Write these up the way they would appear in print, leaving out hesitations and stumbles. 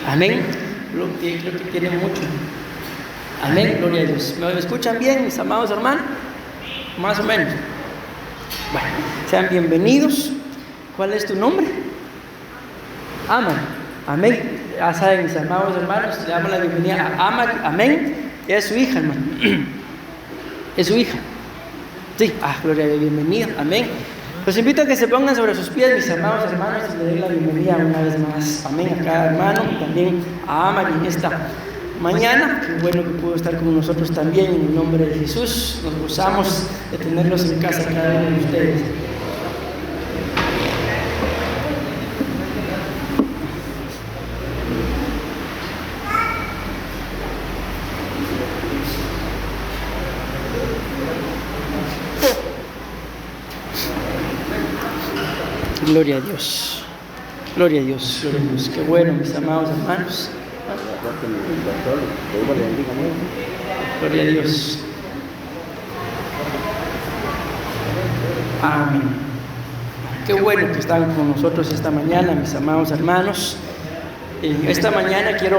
Amén. Creo que tiene mucho. Amén, gloria a Dios. ¿Me escuchan bien, mis amados hermanos? Más o menos. Bueno, sean bienvenidos. ¿Cuál es tu nombre? Aman. Amén. Ya saben, mis amados hermanos, le damos la bienvenida a Aman. Amén. Ella es su hija, hermano. Es su hija. Sí, gloria a Dios, bienvenida. Amén. Los invito a que se pongan sobre sus pies, mis amados hermanos, y le den la bienvenida una vez más. Amén. A cada hermano y también a Aman en esta mañana. Qué bueno que pudo estar con nosotros también en el nombre de Jesús. Nos gozamos de tenerlos en casa cada uno de ustedes. Gloria a Dios. Gloria a Dios. Gloria a Dios. Qué bueno, mis amados hermanos. Gloria a Dios. Amén. Qué bueno que están con nosotros esta mañana, mis amados hermanos. Esta mañana quiero,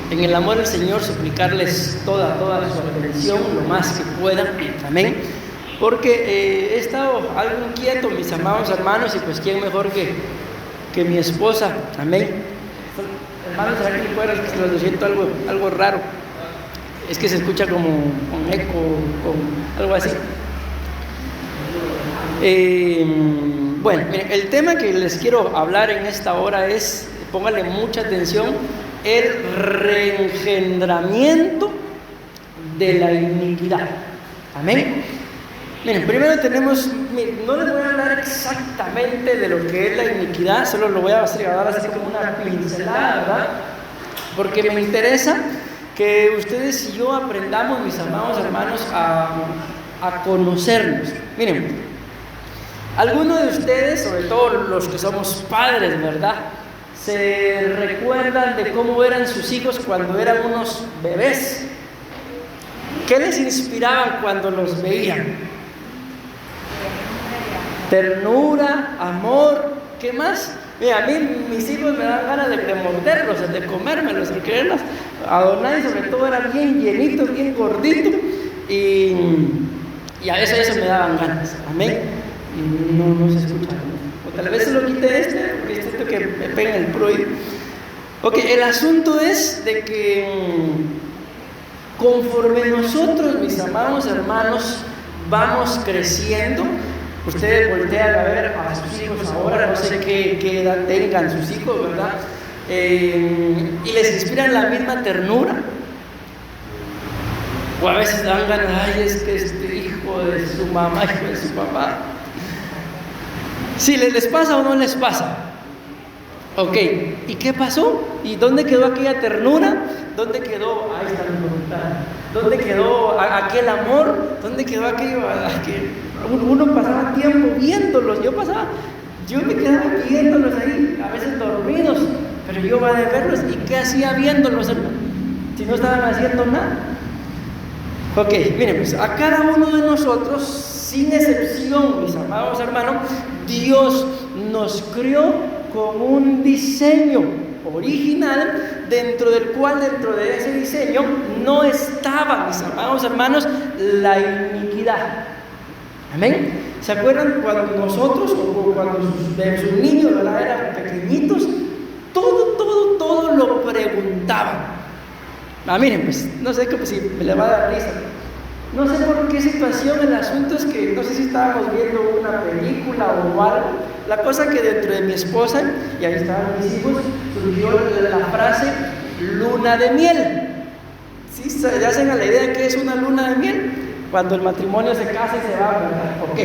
en el amor del Señor, suplicarles toda su atención, lo más que pueda. Amén. Porque he estado algo inquieto, mis amados hermanos, y pues quién mejor que mi esposa. Amén. Hermanos, aquí fuera lo siento algo raro. Es que se escucha como con eco, con algo así. Bueno, miren, el tema que les quiero hablar en esta hora es, pónganle mucha atención, el reengendramiento de la iniquidad. Amén. Miren, primero tenemos, no les voy a hablar exactamente de lo que es la iniquidad, solo lo voy a dar así como una pincelada, ¿verdad? Porque me interesa que ustedes y yo aprendamos, mis amados hermanos, a conocernos. Miren, algunos de ustedes, sobre todo los que somos padres, ¿verdad?, se recuerdan de cómo eran sus hijos cuando eran unos bebés. ¿Qué les inspiraban cuando los veían? Ternura, amor, ¿qué más? Mira, a mí mis hijos me dan ganas de morderlos, de comérmelos, de quererlos. Adonai sobre todo era bien llenito, bien gordito, y a eso me daban ganas. Amén. Y no se escucha. O tal vez se lo quite porque esto que me pega el prohibir. Ok, el asunto es de que conforme nosotros, mis amados hermanos, vamos creciendo, ustedes voltean a ver a sus hijos ahora, no sé qué edad tengan sus hijos, ¿verdad? Y les inspiran la misma ternura. O a veces dan ganas, ay, es que este hijo de su mamá, hijo de su papá. ¿Sí les pasa o no les pasa? Ok, ¿y qué pasó? ¿Y dónde quedó aquella ternura? ¿Dónde quedó? Ahí está mi voluntad. ¿Dónde quedó aquel amor? ¿Dónde quedó aquello? Uno pasaba tiempo viéndolos. Yo me quedaba viéndolos ahí, a veces dormidos, pero yo iba a verlos. ¿Y qué hacía viéndolos, hermano? Si no estaban haciendo nada. Ok, miren, pues a cada uno de nosotros, sin excepción, mis amados hermanos, Dios nos crió con un diseño original, dentro de ese diseño no estaba, mis amados hermanos, la iniquidad. Amén. ¿Se acuerdan cuando nosotros, o cuando sus niños, ¿verdad?, eran pequeñitos? Todo lo preguntaban. Miren, pues, no sé si me le va a dar risa. No sé por qué situación, el asunto es que no sé si estábamos viendo una película o algo. La cosa que dentro de mi esposa, y ahí estaban mis hijos, surgió la frase luna de miel. ¿Sí? ¿Se hacen a la idea de qué es una luna de miel? Cuando el matrimonio se casa y se va, ¿verdad? Ok.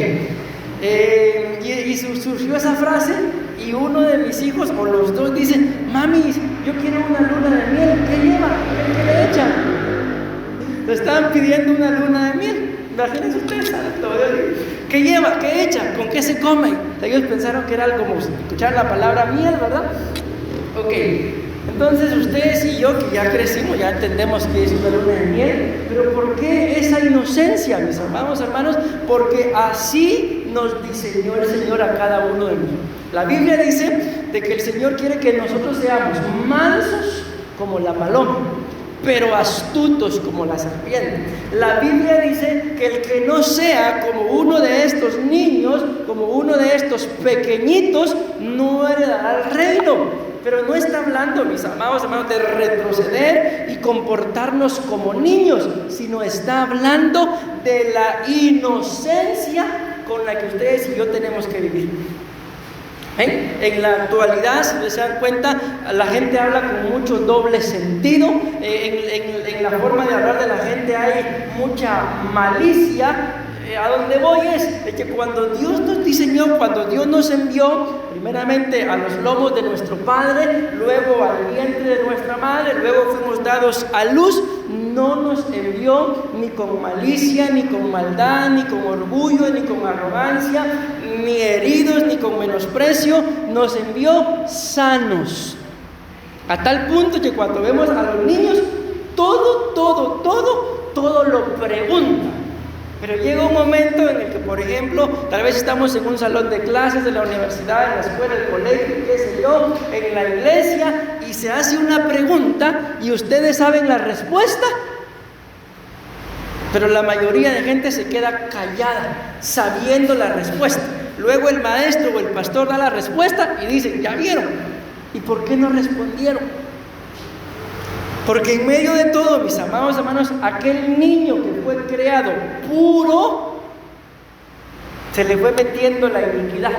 Y surgió esa frase, y uno de mis hijos, o los dos, dicen: mami, yo quiero una luna de miel. ¿Qué lleva? ¿Qué le echan? Le estaban pidiendo una luna de miel. Imagínense ustedes, ¿qué lleva? ¿Qué echa? ¿Con qué se come? Ellos pensaron que era algo como escuchar la palabra miel, ¿verdad? Ok, entonces ustedes y yo, que ya crecimos, ya entendemos que es una luna de miel. Pero ¿por qué esa inocencia, mis amados hermanos? Porque así nos diseñó el Señor a cada uno de nosotros. La Biblia dice de que el Señor quiere que nosotros seamos mansos como la paloma, pero astutos como la serpiente. La Biblia dice que el que no sea como uno de estos niños, como uno de estos pequeñitos, no heredará el reino. Pero no está hablando, mis amados hermanos, de retroceder y comportarnos como niños, sino está hablando de la inocencia con la que ustedes y yo tenemos que vivir. En la actualidad, si ustedes se dan cuenta, la gente habla con mucho doble sentido. En la forma de hablar de la gente hay mucha malicia. A donde voy es de que cuando Dios nos diseñó, cuando Dios nos envió, primeramente a los lomos de nuestro Padre, luego al vientre de nuestra madre, luego fuimos dados a luz, no nos envió ni con malicia, ni con maldad, ni con orgullo, ni con arrogancia, ni heridos, ni con menosprecio, nos envió sanos. A tal punto que cuando vemos a los niños, todo lo preguntan. Pero llega un momento en el que, por ejemplo, tal vez estamos en un salón de clases de la universidad, en la escuela, el colegio, qué sé yo, en la iglesia, y se hace una pregunta y ustedes saben la respuesta, pero la mayoría de gente se queda callada, sabiendo la respuesta. Luego el maestro o el pastor da la respuesta y dicen, ¿ya vieron? ¿Y por qué no respondieron? Porque en medio de todo, mis amados hermanos, aquel niño que fue creado puro, se le fue metiendo la iniquidad.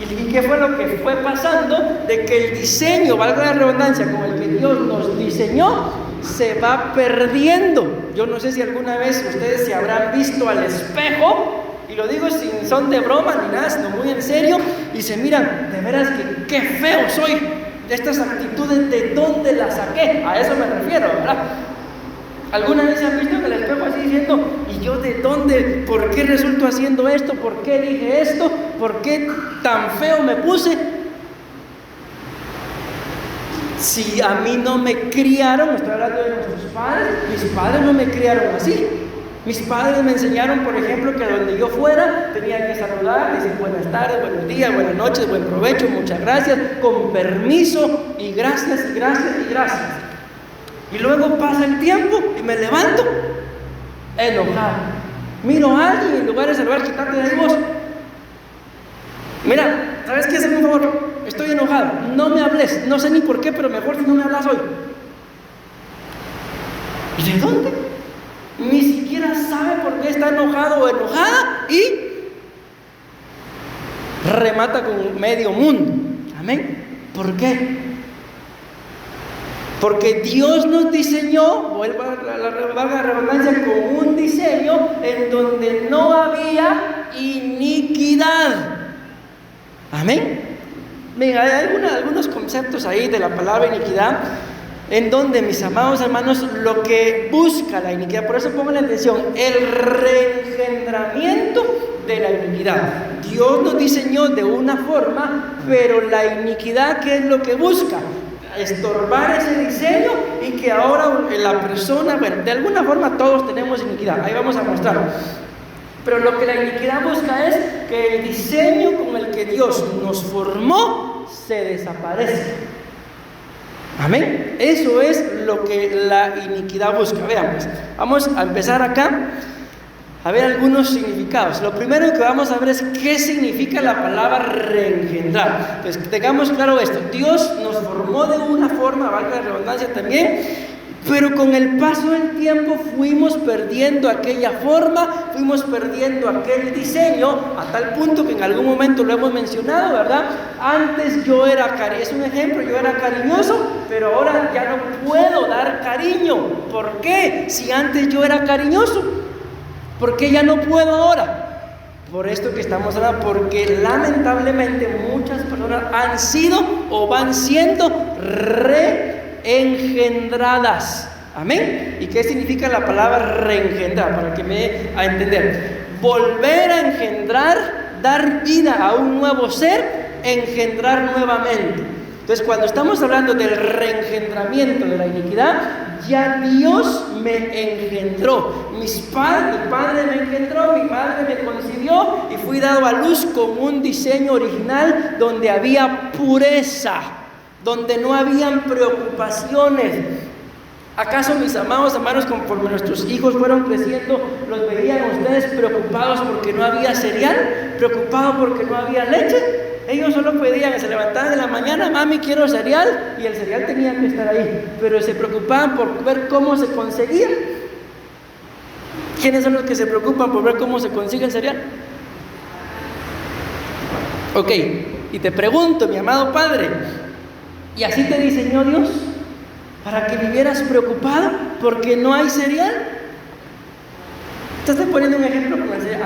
¿Y qué fue lo que fue pasando? De que el diseño, valga la redundancia, con el que Dios nos diseñó, se va perdiendo. Yo no sé si alguna vez ustedes se habrán visto al espejo, y lo digo sin son de broma ni nada, sino muy en serio, y se miran, de veras que qué feo soy. Estas actitudes, ¿de dónde las saqué? A eso me refiero, ¿verdad? ¿Alguna vez se han visto en el espejo así diciendo, ¿y yo de dónde? ¿Por qué resulto haciendo esto? ¿Por qué dije esto? ¿Por qué tan feo me puse? Si a mí no me criaron, estoy hablando de nuestros padres, mis padres no me criaron así. Mis padres me enseñaron, por ejemplo, que donde yo fuera tenía que saludar, decir buenas tardes, buenos días, buenas noches, buen provecho, muchas gracias, con permiso, y gracias, y gracias, y gracias. Y luego pasa el tiempo y me levanto enojado. Miro a alguien y en lugar de saludar, quítate de ahí vos. Mira, ¿sabes qué? Hazme un favor, estoy enojado, no me hables, no sé ni por qué, pero mejor si no me hablas hoy. ¿Y de dónde? Ni siquiera sabe por qué está enojado o enojada y remata con medio mundo. Amén. ¿Por qué? Porque Dios nos diseñó, vuelvo a la redundancia, con un diseño en donde no había iniquidad. Amén. Venga, hay algunos conceptos ahí de la palabra iniquidad, en donde, mis amados hermanos, lo que busca la iniquidad, por eso pongan atención, el reengendramiento de la iniquidad. Dios nos diseñó de una forma, pero la iniquidad, ¿qué es lo que busca? Estorbar ese diseño y que ahora la persona, bueno, de alguna forma todos tenemos iniquidad, ahí vamos a mostrarlo. Pero lo que la iniquidad busca es que el diseño con el que Dios nos formó se desaparezca. Amén. Eso es lo que la iniquidad busca. Vean, pues, vamos a empezar acá a ver algunos significados. Lo primero que vamos a ver es qué significa la palabra reengendrar. Pues tengamos claro esto: Dios nos formó de una forma, valga la redundancia también, pero con el paso del tiempo fuimos perdiendo aquella forma, fuimos perdiendo aquel diseño, a tal punto que en algún momento lo hemos mencionado, ¿verdad? Antes yo era es un ejemplo, yo era cariñoso, pero ahora ya no puedo dar cariño. ¿Por qué? Si antes yo era cariñoso, ¿por qué ya no puedo ahora? Por esto que estamos hablando, porque lamentablemente muchas personas han sido o van siendo reengendradas. Amén. ¿Y qué significa la palabra reengendrar? Para que me dé a entender: volver a engendrar, dar vida a un nuevo ser, engendrar nuevamente. Entonces, cuando estamos hablando del reengendramiento de la iniquidad, ya Dios me engendró. Mi padre me engendró, mi madre me concibió y fui dado a luz con un diseño original donde había pureza, donde no habían preocupaciones. ¿Acaso, mis amados hermanos, conforme nuestros hijos fueron creciendo, los veían ustedes preocupados porque no había cereal? ¿Preocupados porque no había leche? Ellos solo pedían, se levantaban en la mañana, mami, quiero cereal, y el cereal tenía que estar ahí, pero se preocupaban por ver cómo se conseguía. ¿Quiénes son los que se preocupan por ver cómo se consigue el cereal? Ok, y te pregunto, mi amado Padre, ¿y así te diseñó Dios? ¿Para que vivieras preocupado porque no hay cereal? Te estoy poniendo un ejemplo,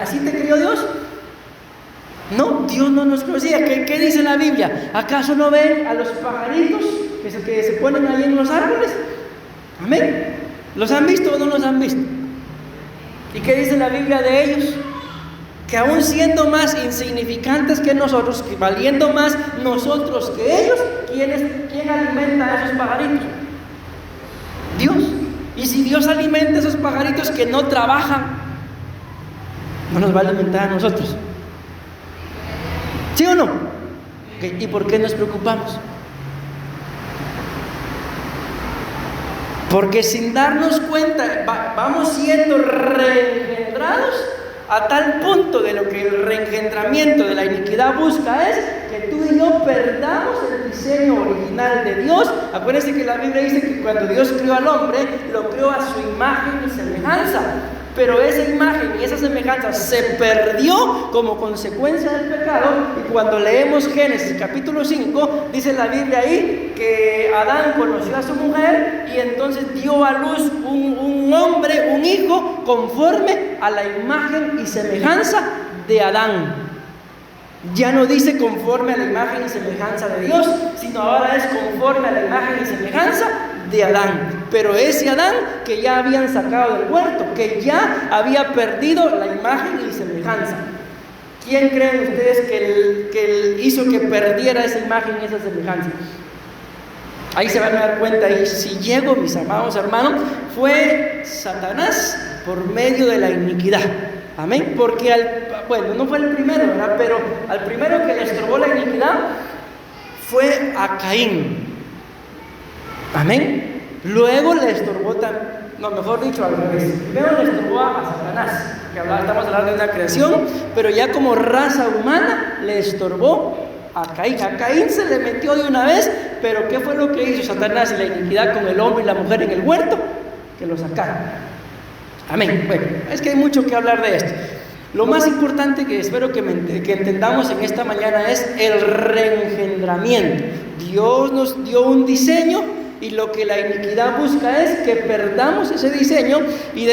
¿así te crió Dios? No, Dios no nos conocía. ¿Qué dice la Biblia? ¿Acaso no ven a los pajaritos que se ponen ahí en los árboles? Amén. ¿Los han visto o no los han visto? ¿Y qué dice la Biblia de ellos? Que aún siendo más insignificantes que nosotros, que valiendo más nosotros que ellos, ¿quién alimenta a esos pajaritos? Dios. Y si Dios alimenta a esos pajaritos que no trabajan, ¿no nos va a alimentar a nosotros? ¿Sí o no? Okay. ¿Y por qué nos preocupamos? Porque sin darnos cuenta vamos siendo reengendrados a tal punto de lo que el reengendramiento de la iniquidad busca es que tú y yo perdamos el diseño original de Dios. Acuérdense que la Biblia dice que cuando Dios creó al hombre, lo creó a su imagen y semejanza. Pero esa imagen y esa semejanza se perdió como consecuencia del pecado. Y cuando leemos Génesis capítulo 5, dice la Biblia ahí que Adán conoció a su mujer y entonces dio a luz un hombre, un hijo, conforme a la imagen y semejanza de Adán. Ya no dice conforme a la imagen y semejanza de Dios, sino ahora es conforme a la imagen y semejanza de Adán. Pero ese Adán que ya habían sacado del huerto, que ya había perdido la imagen y semejanza. ¿Quién creen ustedes que él hizo que perdiera esa imagen y esa semejanza? Ahí se van a dar cuenta, y si llego, mis amados hermanos, fue Satanás por medio de la iniquidad. Amén, porque no fue el primero, ¿verdad? Pero al primero que le estorbó la iniquidad fue a Caín. Amén. Luego le estorbó mejor dicho al revés. Primero le estorbó a Satanás, que estamos hablando de una creación, pero ya como raza humana le estorbó a Caín. A Caín se le metió de una vez, pero ¿qué fue lo que hizo Satanás y la iniquidad con el hombre y la mujer en el huerto? Que lo sacaron. Amén. Bueno, es que hay mucho que hablar de esto. Lo más importante que espero que entendamos en esta mañana es el reengendramiento. Dios nos dio un diseño y lo que la iniquidad busca es que perdamos ese diseño y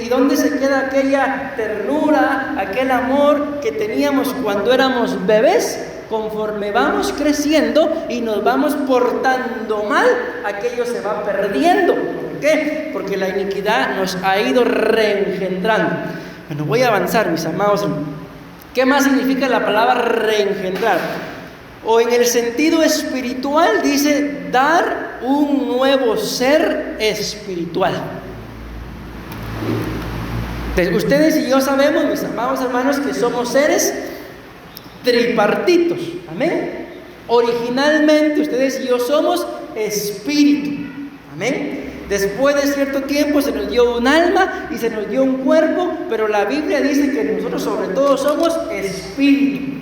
¿dónde se queda aquella ternura, aquel amor que teníamos cuando éramos bebés? Conforme vamos creciendo y nos vamos portando mal, aquello se va perdiendo. ¿Por qué? Porque la iniquidad nos ha ido reengendrando. Bueno, voy a avanzar, mis amados. ¿Qué más significa la palabra reengendrar? O en el sentido espiritual dice dar un nuevo ser espiritual. Entonces, ustedes y yo sabemos, mis amados hermanos, que somos seres tripartitos. Amén. Originalmente ustedes y yo somos espíritu. Amén. Después de cierto tiempo se nos dio un alma y se nos dio un cuerpo, pero la Biblia dice que nosotros sobre todo somos espíritu.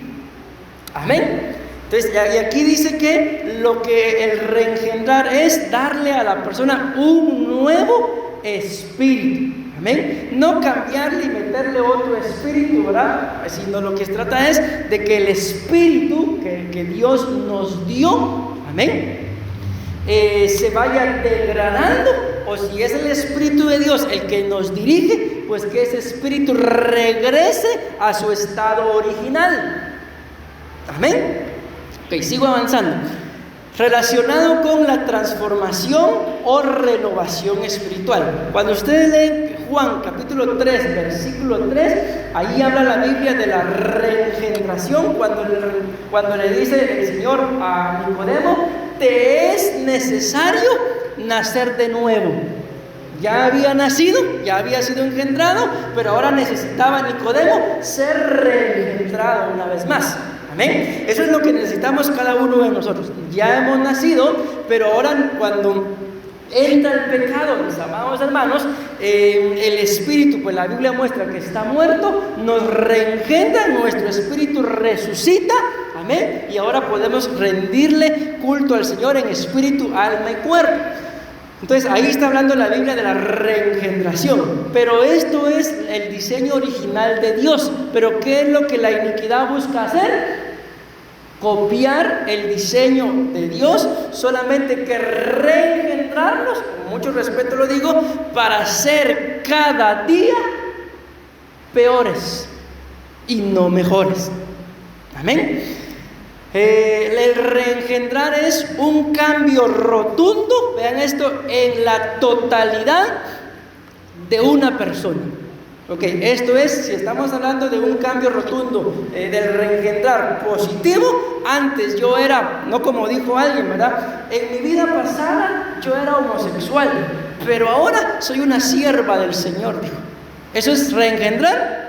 Amén. Entonces, y aquí dice que lo que el reengendrar es darle a la persona un nuevo espíritu. Amén. No cambiarle y meterle otro espíritu, ¿verdad? Sino lo que se trata es de que el espíritu que Dios nos dio, amén, se vaya degradando, o si es el Espíritu de Dios el que nos dirige, pues que ese espíritu regrese a su estado original. Amén. Ok, sigo avanzando. Relacionado con la transformación o renovación espiritual. Cuando ustedes leen Juan capítulo 3, versículo 3, ahí habla la Biblia de la reengendración, cuando le dice el Señor a Nicodemo te es necesario nacer de nuevo. Ya había nacido, ya había sido engendrado, pero ahora necesitaba Nicodemo ser reengendrado una vez más. Amén. Eso es lo que necesitamos cada uno de nosotros. Ya hemos nacido, pero ahora cuando entra el pecado, mis amados hermanos, el espíritu, pues la Biblia muestra que está muerto, nos reengendra, nuestro espíritu resucita, amén, y ahora podemos rendirle culto al Señor en espíritu, alma y cuerpo. Entonces ahí está hablando la Biblia de la reengendración, pero esto es el diseño original de Dios. Pero ¿qué es lo que la iniquidad busca hacer? Copiar el diseño de Dios, solamente que reengendrarnos, con mucho respeto lo digo, para ser cada día peores y no mejores. Amén. El reengendrar es un cambio rotundo, vean esto, en la totalidad de una persona. Ok, esto es, si estamos hablando de un cambio rotundo, del reengendrar positivo, antes yo era, no como dijo alguien, ¿verdad? En mi vida pasada yo era homosexual, pero ahora soy una sierva del Señor, dijo. ¿Eso es reengendrar?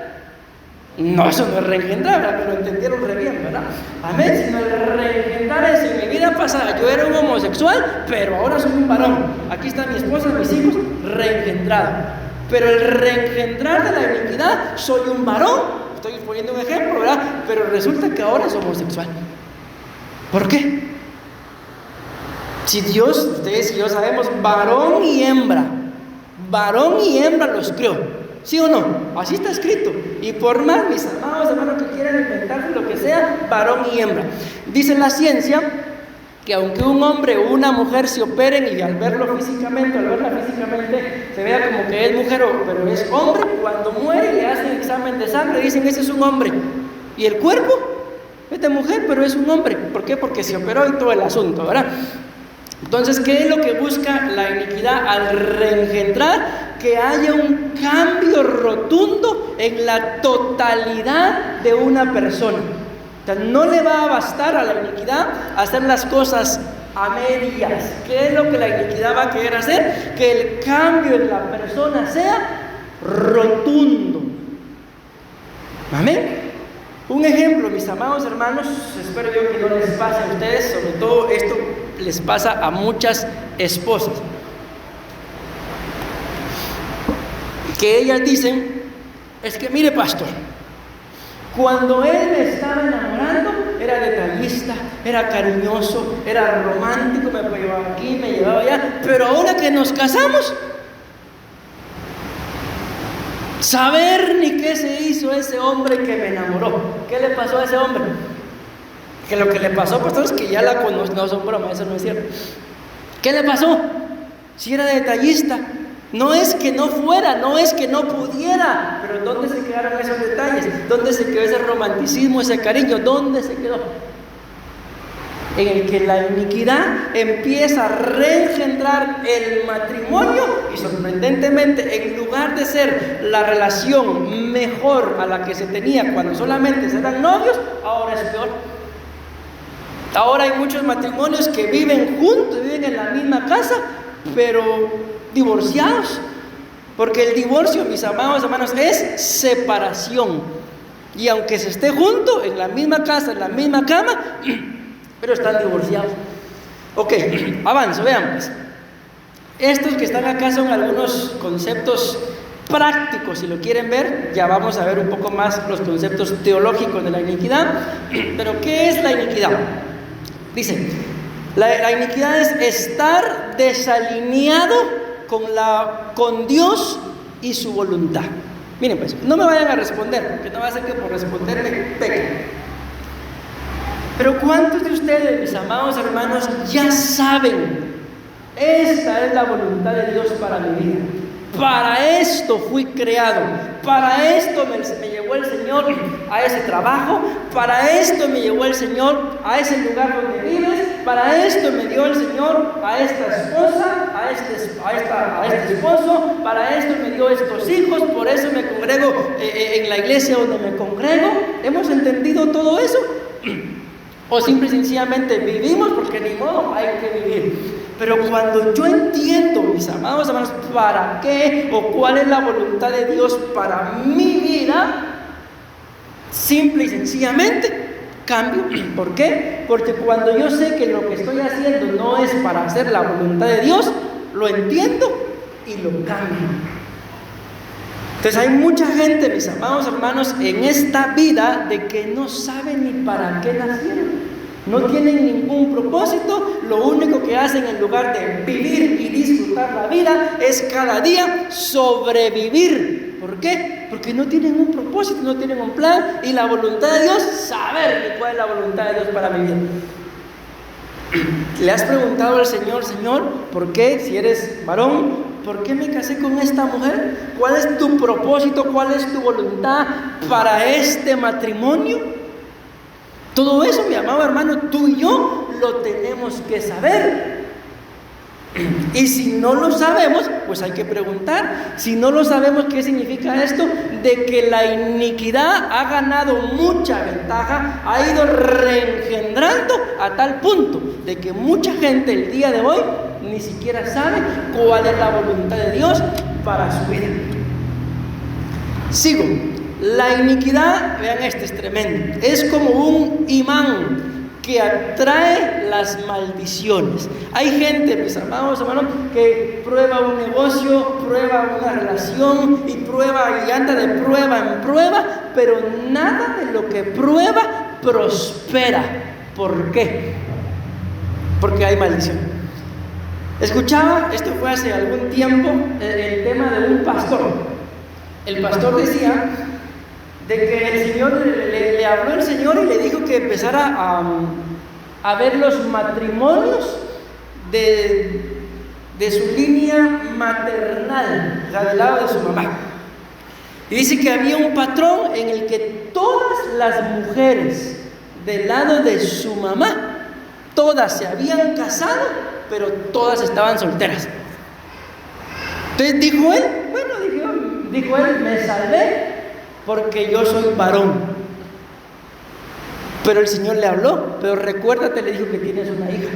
No, eso no es reengendrar, ¿verdad? Pero entendieron re bien, ¿verdad? Amén. Sino el reengendrar es, en mi vida pasada yo era un homosexual, pero ahora soy un varón. Aquí está mi esposa, mis hijos, reengendrado. Pero el reengendrar de la iniquidad, soy un varón, estoy poniendo un ejemplo, ¿verdad? Pero resulta que ahora es homosexual. ¿Por qué? Si Dios, ustedes y yo sabemos, varón y hembra los creó. ¿Sí o no? Así está escrito. Y por más, mis amados hermanos, que quieran inventarse lo que sea, varón y hembra. Dice la ciencia que aunque un hombre o una mujer se operen y al verla físicamente se vea como que es mujer, pero es hombre, cuando muere le hacen examen de sangre, dicen ese es un hombre. Y el cuerpo es de mujer, pero es un hombre. ¿Por qué? Porque se operó y todo el asunto, ¿verdad? Entonces, ¿qué es lo que busca la iniquidad al reengendrar? Que haya un cambio rotundo en la totalidad de una persona. O sea, no le va a bastar a la iniquidad hacer las cosas a medias. ¿Qué es lo que la iniquidad va a querer hacer? Que el cambio en la persona sea rotundo. Amén. Un ejemplo, mis amados hermanos, espero yo que no les pase a ustedes, sobre todo esto les pasa a muchas esposas, que ellas dicen, es que mire pastor, cuando él me estaba enamorando, era detallista, era cariñoso, era romántico, me llevaba aquí, me llevaba allá, pero ahora que nos casamos, saber ni qué se hizo ese hombre que me enamoró. ¿Qué le pasó a ese hombre? Que lo que le pasó, pastor, es que ya la conoció. No, son bromas, eso no es cierto. ¿Qué le pasó? Si era detallista. No es que no fuera, no es que no pudiera, pero ¿dónde se quedaron esos detalles? ¿Dónde se quedó ese romanticismo, ese cariño? ¿Dónde se quedó? En el que la iniquidad empieza a reengendrar el matrimonio y sorprendentemente, en lugar de ser la relación mejor a la que se tenía cuando solamente se eran novios, ahora es peor. Ahora hay muchos matrimonios que viven juntos, viven en la misma casa, pero divorciados, porque el divorcio, mis amados hermanos, es separación. Y aunque se esté junto en la misma casa, en la misma cama, pero están divorciados. Ok, avanzo, vean pues. Estos que están acá son algunos conceptos prácticos, si lo quieren ver. Ya vamos a ver un poco más los conceptos teológicos de la iniquidad. Pero ¿qué es la iniquidad? Dice, la iniquidad es estar desalineado con Dios y su voluntad. Miren pues, no me vayan a responder, porque no va a ser que por responderme pequen. Pero ¿cuántos de ustedes, mis amados hermanos, ya saben, esta es la voluntad de Dios para mi vida? Para esto fui creado, para esto me llevó el Señor a ese trabajo, para esto me llevó el Señor a ese lugar donde vives, para esto me dio el Señor a esta esposa, a este esposo, para esto me dio estos hijos, por eso me congrego en la iglesia donde me congrego. ¿Hemos entendido todo eso? O simple y sencillamente vivimos porque ni modo, hay que vivir. Pero cuando yo entiendo, mis amados hermanos, para qué o cuál es la voluntad de Dios para mi vida, simple y sencillamente cambio. ¿Por qué? Porque cuando yo sé que lo que estoy haciendo no es para hacer la voluntad de Dios, lo entiendo y lo cambio. Entonces hay mucha gente, mis amados hermanos, en esta vida de que no saben ni para qué nacieron. No tienen ningún propósito, lo único que hacen en lugar de vivir y disfrutar la vida es cada día sobrevivir. ¿Por qué? Porque no tienen un propósito, no tienen un plan, y la voluntad de Dios, saber cuál es la voluntad de Dios para mi vida. ¿Le has preguntado al Señor, Señor, por qué, si eres varón, por qué me casé con esta mujer? ¿Cuál es tu propósito? ¿Cuál es tu voluntad para este matrimonio? Todo eso, mi amado hermano, tú y yo lo tenemos que saber. Y si no lo sabemos, pues hay que preguntar. Si no lo sabemos, ¿qué significa esto? De que la iniquidad ha ganado mucha ventaja, ha ido reengendrando a tal punto de que mucha gente el día de hoy ni siquiera sabe cuál es la voluntad de Dios para su vida. Sigo. La iniquidad, vean, es tremendo, es como un imán que atrae las maldiciones. Hay gente, mis amados hermanos, que prueba un negocio, prueba una relación y prueba y anda de prueba en prueba, pero nada de lo que prueba prospera. ¿Por qué? Porque hay maldición. Escuchaba, esto fue hace algún tiempo, el tema de un pastor. El pastor decía de que el Señor le habló el Señor y le dijo que empezara a ver los matrimonios de su línea maternal, o sea, del lado de su mamá. Y dice que había un patrón en el que todas las mujeres del lado de su mamá, todas se habían casado, pero todas estaban solteras. Entonces dijo él, dijo él, me salvé porque yo soy varón. Pero el Señor le habló, pero recuérdate, le dijo que tienes una hija.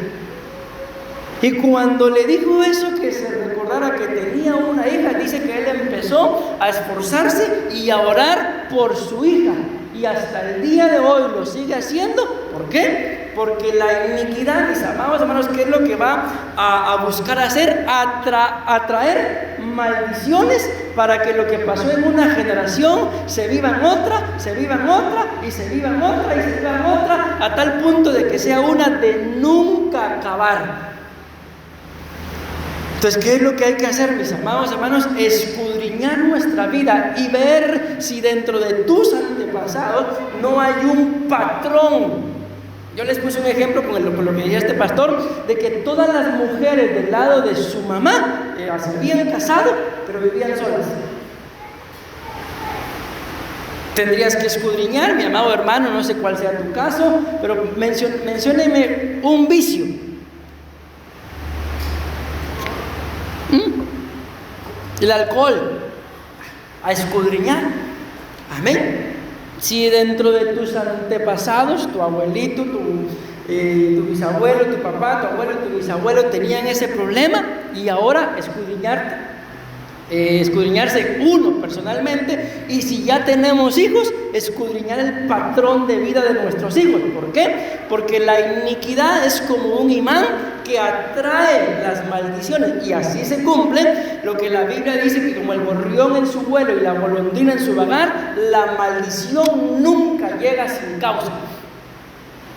Y cuando le dijo eso, que se recordara que tenía una hija, dice que él empezó a esforzarse y a orar por su hija. Y hasta el día de hoy lo sigue haciendo. ¿Por qué? Porque la iniquidad, mis amados hermanos, ¿qué es lo que va a buscar hacer? Atraer maldiciones para que lo que pasó en una generación se viva en otra, se viva en otra, y se viva en otra, y se viva en otra, a tal punto de que sea una de nunca acabar. Entonces, ¿qué es lo que hay que hacer, mis amados hermanos? Escudriñar nuestra vida y ver si dentro de tus antepasados no hay un patrón. Yo les puse un ejemplo con lo que decía este pastor, de que todas las mujeres del lado de su mamá se habían casado, pero vivían solas. Tendrías que escudriñar, mi amado hermano, no sé cuál sea tu caso, pero mencióneme un vicio. El alcohol, a escudriñar. Amén. Si dentro de tus antepasados, tu abuelito, tu bisabuelo, tu papá, tu abuelo, tu bisabuelo tenían ese problema, y ahora escudriñarse uno personalmente, y si ya tenemos hijos, escudriñar el patrón de vida de nuestros hijos. ¿Por qué? Porque la iniquidad es como un imán que atrae las maldiciones, y así se cumple lo que la Biblia dice, que como el gorrión en su vuelo y la golondrina en su vagar, la maldición nunca llega sin causa.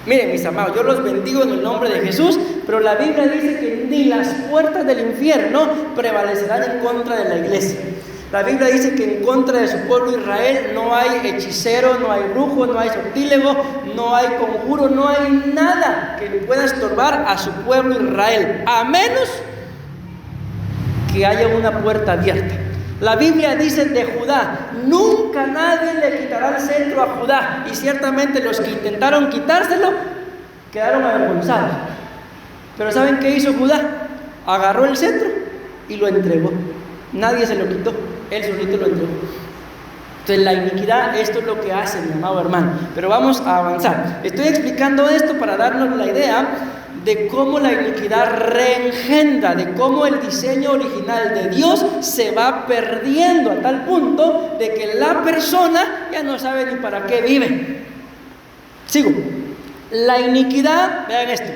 Miren, mis amados, yo los bendigo en el nombre de Jesús, pero la Biblia dice que ni las puertas del infierno prevalecerán en contra de la iglesia. La Biblia dice que en contra de su pueblo Israel no hay hechicero, no hay brujo, no hay sortílego, no hay conjuro, no hay nada que pueda estorbar a su pueblo Israel, a menos que haya una puerta abierta. La Biblia dice de Judá, nunca nadie le quitará el cetro a Judá, y ciertamente los que intentaron quitárselo quedaron avergonzados. Pero ¿saben qué hizo Judá? Agarró el cetro y lo entregó. Nadie se lo quitó, él solito lo entregó. Entonces la iniquidad, esto es lo que hace, mi amado hermano. Pero vamos a avanzar. Estoy explicando esto para darnos la idea de cómo la iniquidad reengendra, de cómo el diseño original de Dios se va perdiendo a tal punto de que la persona ya no sabe ni para qué vive. Sigo. La iniquidad, vean esto,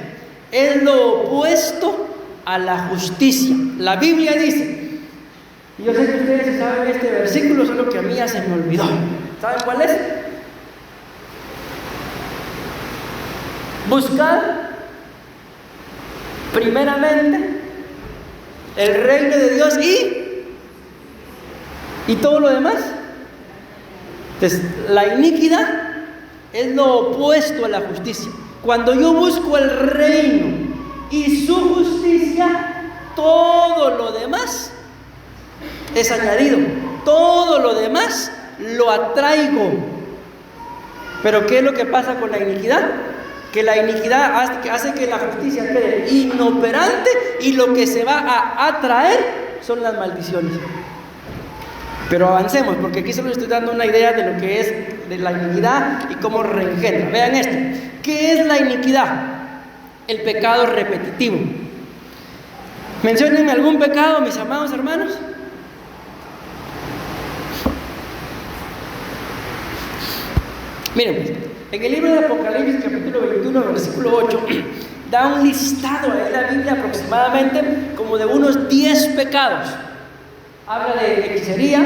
es lo opuesto a la justicia. La Biblia dice, y yo sé que ustedes saben este versículo, solo que a mí ya se me olvidó. ¿Saben cuál es? Buscad primeramente el reino de Dios y todo lo demás. Entonces, la iniquidad es lo opuesto a la justicia. Cuando yo busco el reino y su justicia, todo lo demás es añadido, todo lo demás lo atraigo. Pero ¿qué es lo que pasa con la iniquidad? Que la iniquidad hace que la justicia quede inoperante, y lo que se va a atraer son las maldiciones. Pero avancemos, porque aquí solo estoy dando una idea de lo que es de la iniquidad y cómo reengendra. Vean esto. ¿Qué es la iniquidad? El pecado repetitivo. Menciónenme algún pecado, mis amados hermanos. Miren, pues, en el libro de Apocalipsis, capítulo 21, versículo 8, da un listado en la Biblia aproximadamente como de unos 10 pecados. Habla de hechicería,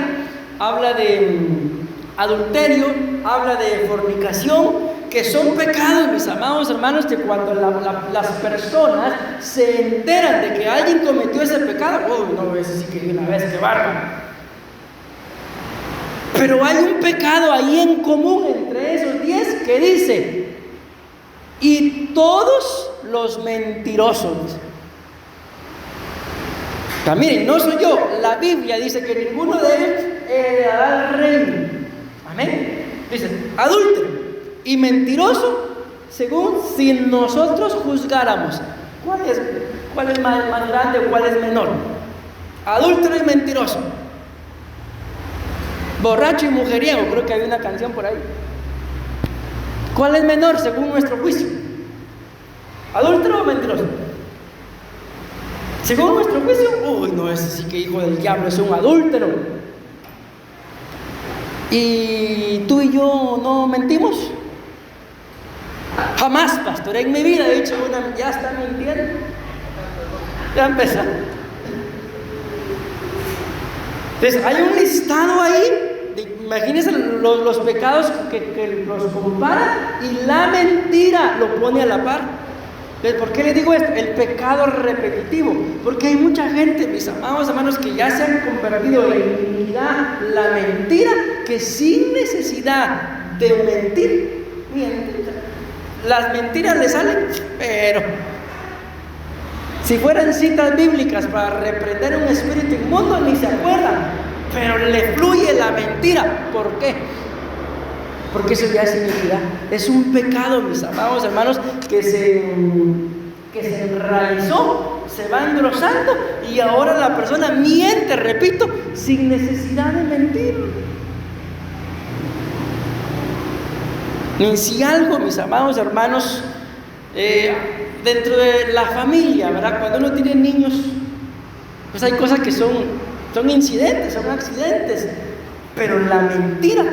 habla de adulterio, habla de fornicación, que son pecados, mis amados hermanos, que cuando las personas se enteran de que alguien cometió ese pecado, no, ese sí que una vez, que bárbaro. Pero hay un pecado ahí en común entre esos 10 que dice, y todos los mentirosos. Miren, no soy yo, la Biblia dice que ninguno de ellos heredará el reino. Amén. Dice, adúltero y mentiroso, según si nosotros juzgáramos. ¿Cuál es más grande o cuál es menor? Adúltero y mentiroso. Borracho y mujeriego, creo que hay una canción por ahí. ¿Cuál es menor según nuestro juicio? ¿Adúltero o mentiroso? Según nuestro juicio, no, ese sí que hijo del diablo, es un adúltero. ¿Y tú y yo no mentimos? Jamás, pastor, en mi vida he dicho ya está mintiendo. Ya empezó. Entonces, hay un listado ahí. Imagínense los pecados que los compara, y la mentira lo pone a la par. ¿Por qué les digo esto? El pecado repetitivo. Porque hay mucha gente, mis amados hermanos, que ya se han convertido en iniquidad, la mentira, que sin necesidad de mentir, mienten. Las mentiras le salen, pero si fueran citas bíblicas para reprender un espíritu inmundo, ni se acuerdan. Pero le fluye la mentira. ¿Por qué? Porque eso ya es iniquidad. Es un pecado, mis amados hermanos, que se enraizó, se va engrosando, y ahora la persona miente, repito, sin necesidad de mentir. Ni si algo, mis amados hermanos, dentro de la familia, ¿verdad? Cuando uno tiene niños, pues hay cosas que son incidentes, son accidentes, pero la mentira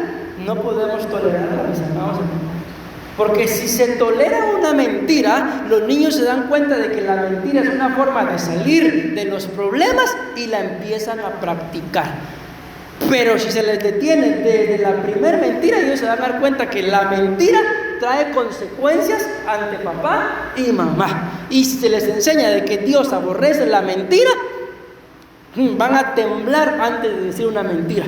no podemos tolerarla, mis amados hermanos. Porque si se tolera una mentira, los niños se dan cuenta de que la mentira es una forma de salir de los problemas y la empiezan a practicar. Pero si se les detiene desde la primera mentira, ellos se van a dar cuenta que la mentira trae consecuencias ante papá y mamá. Y si se les enseña de que Dios aborrece la mentira, van a temblar antes de decir una mentira.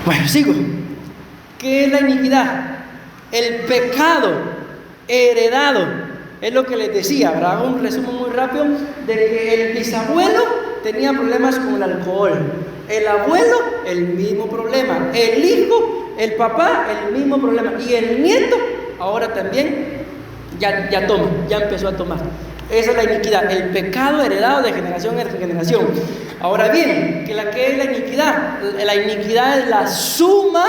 Bueno, sigo. ¿Qué es la iniquidad? El pecado heredado. Es lo que les decía, ¿verdad? Hago un resumen muy rápido de que el bisabuelo tenía problemas con el alcohol, el abuelo el mismo problema, el hijo, el papá el mismo problema, y el nieto ahora también ya toma, ya empezó a tomar. Esa es la iniquidad, el pecado heredado de generación en generación. Ahora bien, ¿qué es la iniquidad? La iniquidad es la suma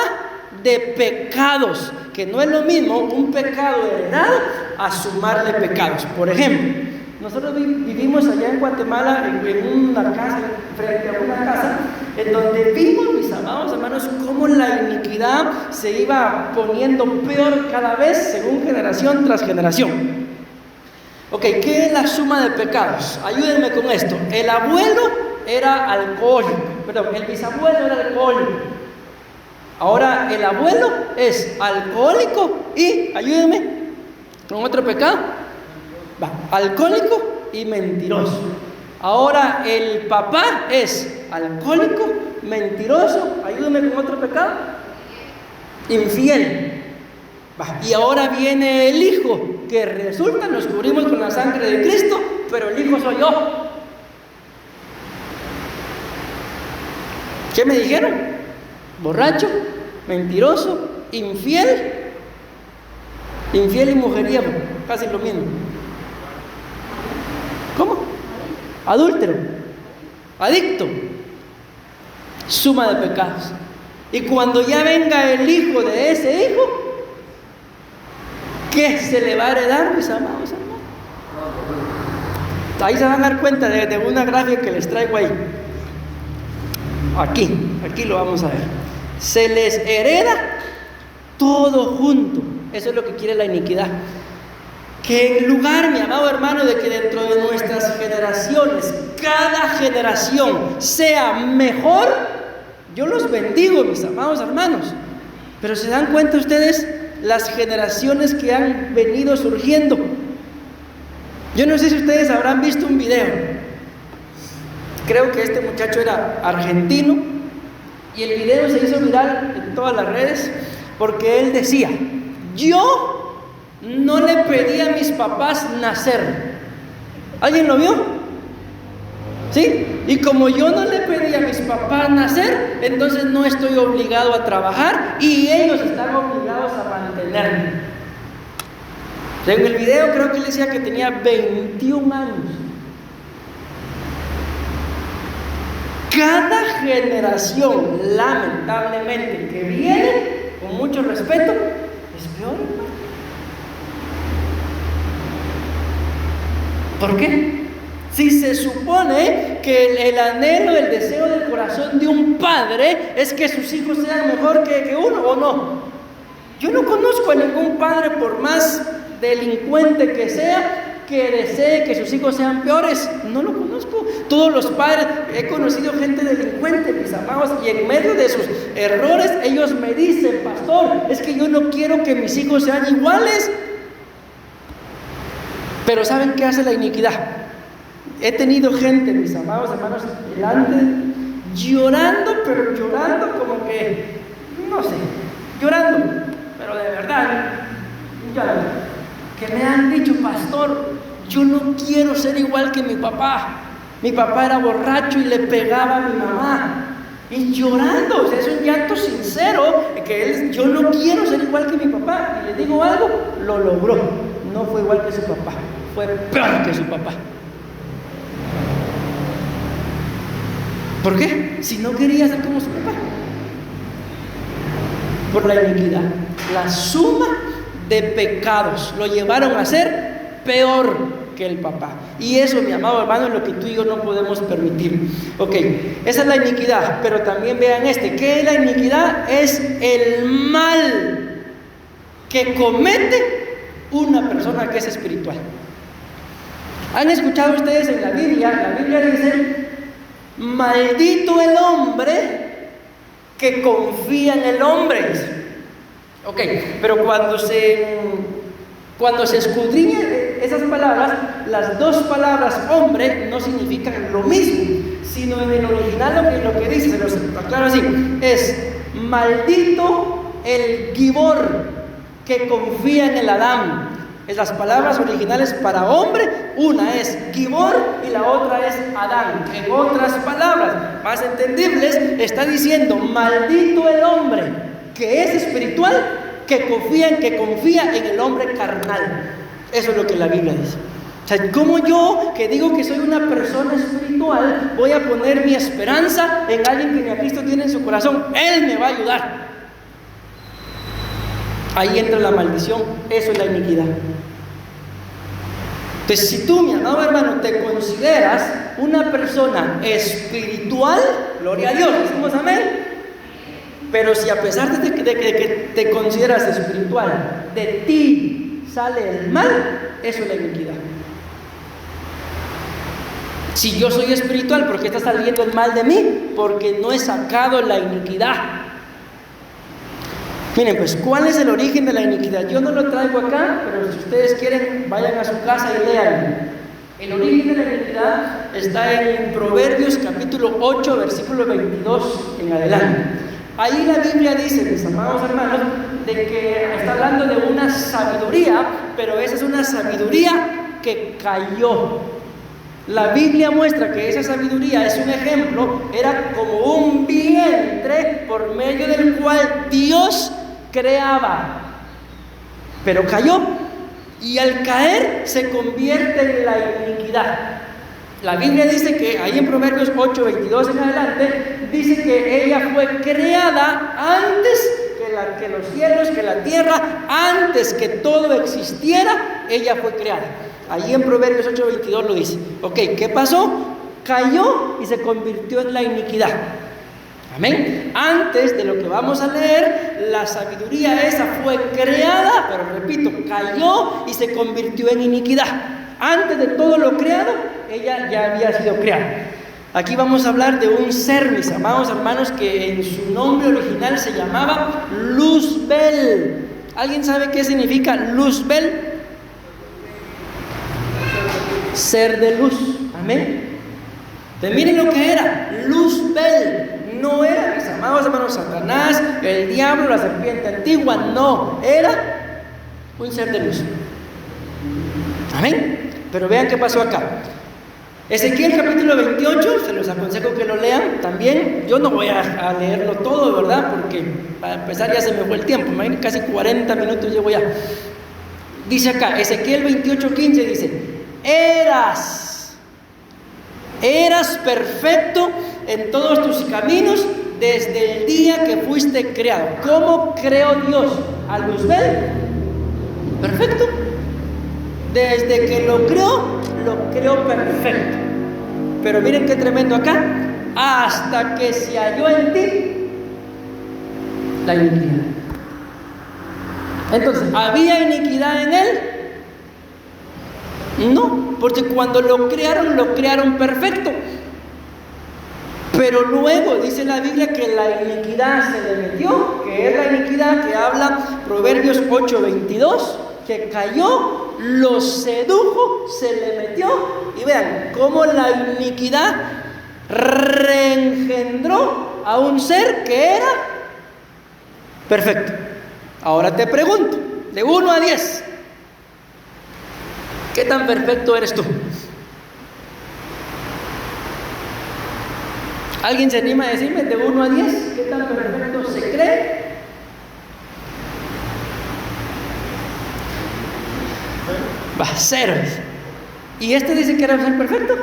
de pecados, que no es lo mismo un pecado heredado a sumarle pecados. Por ejemplo, nosotros vivimos allá en Guatemala en una casa, frente a una casa, en donde vimos, mis amados hermanos, cómo la iniquidad se iba poniendo peor cada vez según generación tras generación. Ok, ¿qué es la suma de pecados? Ayúdenme con esto. El abuelo era alcohólico, perdón, el bisabuelo era alcohólico. Ahora el abuelo es alcohólico y, ayúdenme, con otro pecado, alcohólico y mentiroso. Ahora el papá es alcohólico, mentiroso, ayúdenme con otro pecado, infiel. Y ahora viene el hijo, que resulta, nos cubrimos con la sangre de Cristo, pero el hijo soy yo. ¿Qué me dijeron? Borracho, mentiroso, infiel y mujeriego, casi lo mismo. ¿Cómo? Adúltero, adicto, suma de pecados. Y cuando ya venga el hijo de ese hijo, ¿qué se le va a heredar, mis amados hermanos? Ahí se van a dar cuenta de una gráfica que les traigo ahí. Aquí lo vamos a ver. Se les hereda todo junto. Eso es lo que quiere la iniquidad. Que en lugar, mi amado hermano, de que dentro de nuestras generaciones, cada generación sea mejor, yo los bendigo, mis amados hermanos. Pero ¿se dan cuenta ustedes las generaciones que han venido surgiendo? Yo no sé si ustedes habrán visto un video. Creo que este muchacho era argentino y el video se hizo viral en todas las redes porque él decía: yo no le pedí a mis papás nacer. ¿Alguien lo vio? ¿Sí? Y como yo no le pedí a mis papás nacer, entonces no estoy obligado a trabajar y ellos están obligados a mantenerme. En el video creo que él decía que tenía 21 años. Cada generación, lamentablemente, que viene, con mucho respeto, es peor. ¿Por qué? Si se supone que el anhelo, el deseo del corazón de un padre es que sus hijos sean mejor que uno, ¿o no? Yo no conozco a ningún padre, por más delincuente que sea, que desee que sus hijos sean peores. No lo conozco. Todos los padres, he conocido gente delincuente, mis amados, y en medio de sus errores ellos me dicen: pastor, es que yo no quiero que mis hijos sean iguales. Pero ¿saben qué hace la iniquidad? He tenido gente, mis amados hermanos, delante, llorando, pero llorando como que, no sé, llorando, pero de verdad, llorando, que me han dicho: pastor, yo no quiero ser igual que mi papá. Mi papá era borracho y le pegaba a mi mamá. Y llorando, o sea, es un llanto sincero, que yo no quiero ser igual que mi papá. Y le digo algo, lo logró. No fue igual que su papá, fue peor que su papá. ¿Por qué? Si no quería ser como su papá. Por la iniquidad. La suma de pecados lo llevaron a ser peor que el papá. Y eso, mi amado hermano, es lo que tú y yo no podemos permitir. Ok, esa es la iniquidad. Pero también vean ¿qué es la iniquidad? Es el mal que comete una persona que es espiritual. ¿Han escuchado ustedes en la Biblia? La Biblia dice: maldito el hombre que confía en el hombre. Ok, pero cuando se escudriñan esas palabras, las dos palabras hombre no significan lo mismo, sino en el original lo que dice, se los aclaro así, es: maldito el Gibor que confía en el Adán. Es las palabras originales para hombre, una es Gibor y la otra es Adán. En otras palabras más entendibles, está diciendo: maldito el hombre que es espiritual, que confía en el hombre carnal. Eso es lo que la Biblia dice. sea, ¿cómo yo, que digo que soy una persona espiritual, voy a poner mi esperanza en alguien que ni a Cristo tiene en su corazón? Él me va a ayudar. Ahí entra la maldición, eso es la iniquidad. Entonces, si tú, mi amado hermano, te consideras una persona espiritual, gloria a Dios, decimos amén. Pero si a pesar de que te consideras espiritual, de ti sale el mal, eso es la iniquidad. Si yo soy espiritual, ¿por qué está saliendo el mal de mí? Porque no he sacado la iniquidad. Miren, pues, ¿cuál es el origen de la iniquidad? Yo no lo traigo acá, pero si ustedes quieren, vayan a su casa y lean. El origen de la iniquidad está en Proverbios capítulo 8, versículo 22 en adelante. Ahí la Biblia dice, mis amados hermanos, de que está hablando de una sabiduría, pero esa es una sabiduría que cayó. La Biblia muestra que esa sabiduría es un ejemplo, era como un vientre por medio del cual Dios creaba, pero cayó, y al caer se convierte en la iniquidad. La Biblia dice que ahí en Proverbios 8, 22 en adelante, dice que ella fue creada antes que los cielos, que la tierra, antes que todo existiera, ella fue creada. Ahí en Proverbios 8, 22 lo dice. Ok, ¿qué pasó? Cayó y se convirtió en la iniquidad. Amén. Antes de lo que vamos a leer, la sabiduría esa fue creada, pero repito, cayó y se convirtió en iniquidad. Antes de todo lo creado, ella ya había sido creada. Aquí vamos a hablar de un ser, mis amados hermanos, que en su nombre original se llamaba Luzbel. ¿Alguien sabe qué significa Luzbel? Ser de luz. Amén. Entonces miren lo que era Luzbel. No era, mis amados hermanos, Satanás, el diablo, la serpiente antigua. No, era un ser de luz. Amén. Pero vean qué pasó acá. Ezequiel capítulo 28, se los aconsejo que lo lean también. Yo no voy a leerlo todo, ¿verdad? Porque para empezar ya se me fue el tiempo. Imagínense, casi 40 minutos llevo ya. Dice acá, Ezequiel 28, 15 dice: Eras perfecto en todos tus caminos desde el día que fuiste creado. ¿Cómo creó Dios a Luzbel? Perfecto. Desde que lo creó perfecto. Pero miren qué tremendo acá. Hasta que se halló en ti la iniquidad. Entonces, ¿había iniquidad en él? No, porque cuando lo crearon perfecto. Pero luego dice la Biblia que la iniquidad se le metió, que es la iniquidad que habla Proverbios 8:22, que cayó, lo sedujo, se le metió. Y vean cómo la iniquidad reengendró a un ser que era perfecto. Ahora te pregunto, de 1 a 10, ¿qué tan perfecto eres tú? ¿Alguien se anima a decirme de 1 a 10 qué tan perfecto se cree? Va, 0. ¿Y este dice que era un ser perfecto?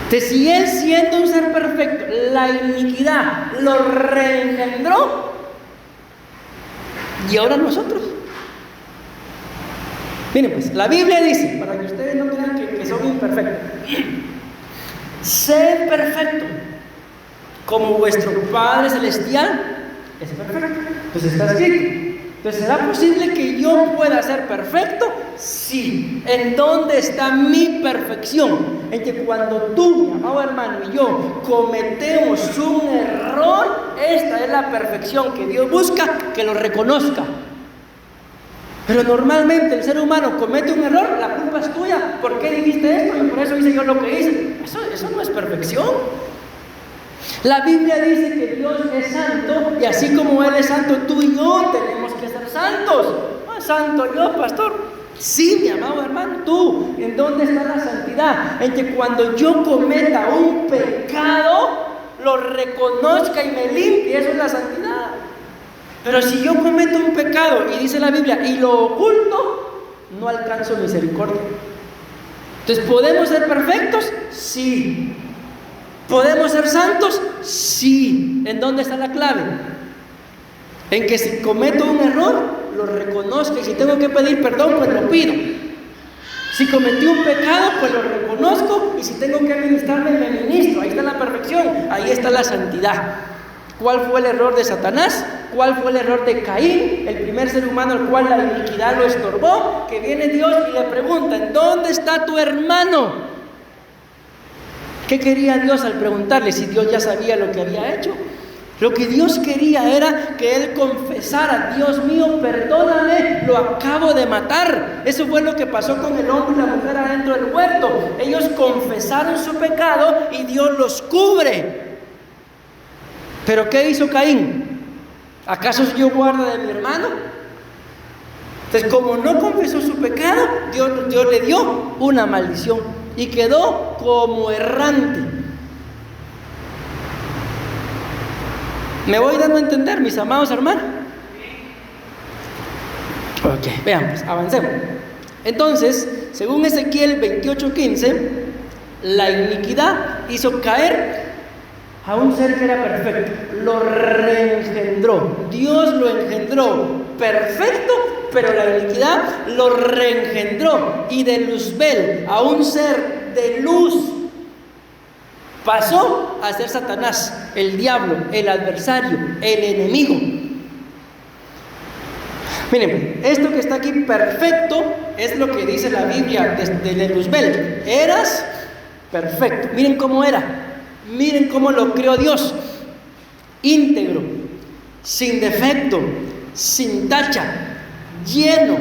Entonces, si él, siendo un ser perfecto, la iniquidad lo reengendró, y ahora nosotros. Miren, pues la Biblia dice, para que ustedes no crean que son imperfectos: sed perfecto como vuestro Padre Celestial es perfecto. Entonces está escrito. Entonces, ¿será posible que yo pueda ser perfecto? Sí. ¿En dónde está mi perfección? En que cuando tú, mi amado hermano, y yo cometemos un error, esta es la perfección que Dios busca, que lo reconozca. Pero normalmente el ser humano comete un error, la culpa es tuya. ¿Por qué dijiste esto? Y por eso hice yo lo que hice. Eso no es perfección. La Biblia dice que Dios es santo, y así como Él es santo, tú y yo tenemos que ser santos. ¿No es santo yo, pastor? Sí, mi amado hermano, tú. ¿En dónde está la santidad? En que cuando yo cometa un pecado, lo reconozca y me limpie. Eso es la santidad. Pero si yo cometo un pecado, y dice la Biblia, y lo oculto, no alcanzo misericordia. Entonces, ¿podemos ser perfectos? Sí. ¿Podemos ser santos? Sí. ¿En dónde está la clave? En que si cometo un error, lo reconozco, y si tengo que pedir perdón, pues lo pido. Si cometí un pecado, pues lo reconozco, y si tengo que administrarme, me ministro. Ahí está la perfección, ahí está la santidad. ¿Cuál fue el error de Satanás? ¿Cuál fue el error de Caín? El primer ser humano al cual la iniquidad lo estorbó, que viene Dios y le pregunta: ¿en dónde está tu hermano? ¿Qué quería Dios al preguntarle si Dios ya sabía lo que había hecho? Lo que Dios quería era que él confesara: Dios mío, perdóname, lo acabo de matar. Eso fue lo que pasó con el hombre y la mujer adentro del huerto. Ellos confesaron su pecado y Dios los cubre. ¿Pero qué hizo Caín? ¿Acaso yo guarda de mi hermano? Entonces, como no confesó su pecado, Dios le dio una maldición y quedó como errante. ¿Me voy dando a entender, mis amados hermanos? Ok, veamos, avancemos. Entonces, según Ezequiel 28:15, la iniquidad hizo caer a un ser que era perfecto, lo reengendró. Dios lo engendró perfecto, pero la iniquidad lo reengendró. Y de Luzbel, a un ser de luz, pasó a ser Satanás, el diablo, el adversario, el enemigo. Miren, esto que está aquí perfecto es lo que dice la Biblia de Luzbel. Eras perfecto. Miren cómo era. Miren cómo lo creó Dios: íntegro, sin defecto, sin tacha, lleno,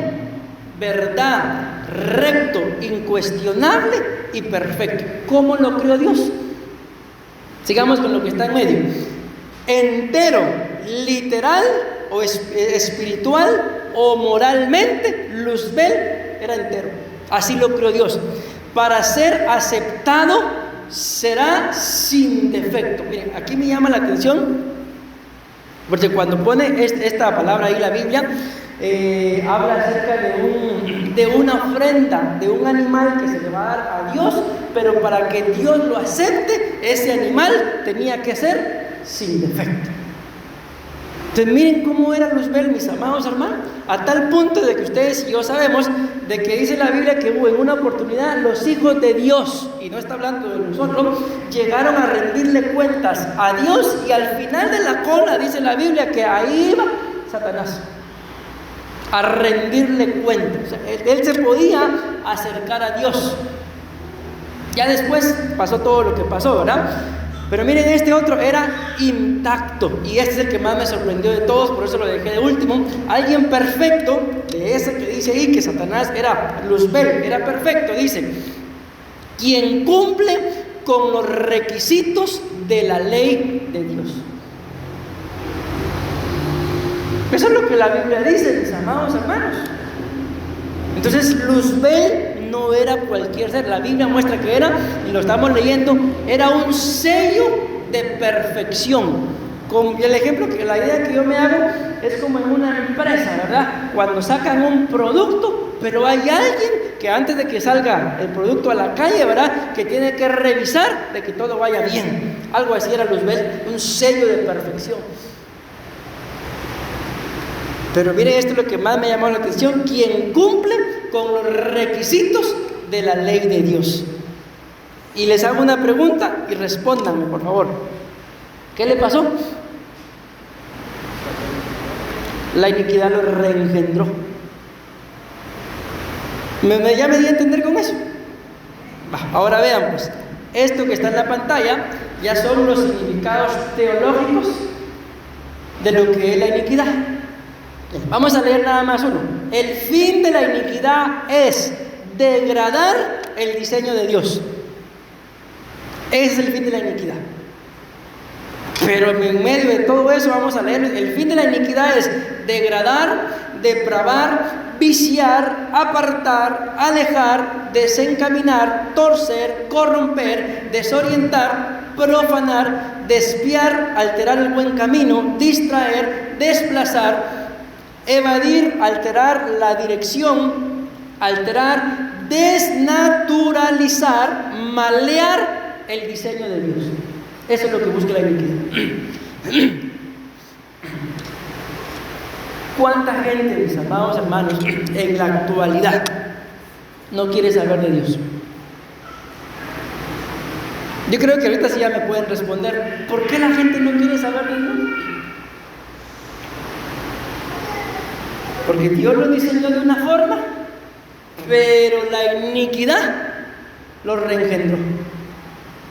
verdad, recto, incuestionable y perfecto. ¿Cómo lo creó Dios? Sigamos con lo que está en medio. Entero, literal o espiritual o moralmente, Luzbel era entero. Así lo creó Dios. Para ser aceptado, será sin defecto. Miren, aquí me llama la atención, porque cuando pone esta palabra ahí la Biblia, habla acerca de una ofrenda, de un animal que se le va a dar a Dios, pero para que Dios lo acepte, ese animal tenía que ser sin defecto. Entonces, miren cómo era Luzbel, mis amados hermanos, a tal punto de que ustedes y yo sabemos de que dice la Biblia que hubo en una oportunidad los hijos de Dios, y no está hablando de nosotros, llegaron a rendirle cuentas a Dios, y al final de la cola dice la Biblia que ahí iba Satanás a rendirle cuentas. O sea, él se podía acercar a Dios. Ya después pasó todo lo que pasó, ¿verdad? Pero miren, este otro era intacto, y este es el que más me sorprendió de todos, por eso lo dejé de último. Alguien perfecto, de ese que dice ahí que Satanás era Luzbel, era perfecto, dice: quien cumple con los requisitos de la ley de Dios. Eso es lo que la Biblia dice, mis amados hermanos. Entonces, Luzbel no era cualquier ser. La Biblia muestra que era, y lo estamos leyendo, era un sello de perfección. Con el ejemplo, que la idea que yo me hago es como en una empresa, ¿verdad? Cuando sacan un producto, pero hay alguien que antes de que salga el producto a la calle, ¿verdad?, que tiene que revisar de que todo vaya bien. Algo así era Luzbel, un sello de perfección. Pero miren, esto es lo que más me llamó la atención: quien cumple con los requisitos de la ley de Dios. Y les hago una pregunta y respóndanme, por favor. ¿Qué le pasó? La iniquidad lo reengendró. ¿Ya me di a entender con eso? Ahora vean, pues, esto que está en la pantalla ya son los significados teológicos de lo que es la iniquidad. Vamos a leer nada más uno. El fin de la iniquidad es degradar el diseño de Dios. Ese es el fin de la iniquidad. Pero en medio de todo eso vamos a leer: el fin de la iniquidad es degradar, depravar, viciar, apartar, alejar, desencaminar, torcer, corromper, desorientar, profanar, desviar, alterar el buen camino, distraer, desplazar, evadir, alterar la dirección, alterar, desnaturalizar, malear el diseño de Dios. Eso es lo que busca la iniquidad. ¿Cuánta gente, mis amados hermanos, en la actualidad no quiere saber de Dios? Yo creo que ahorita sí ya me pueden responder, ¿por qué la gente no quiere saber de Dios? Porque Dios lo diseñó de una forma, pero la iniquidad lo reengendró.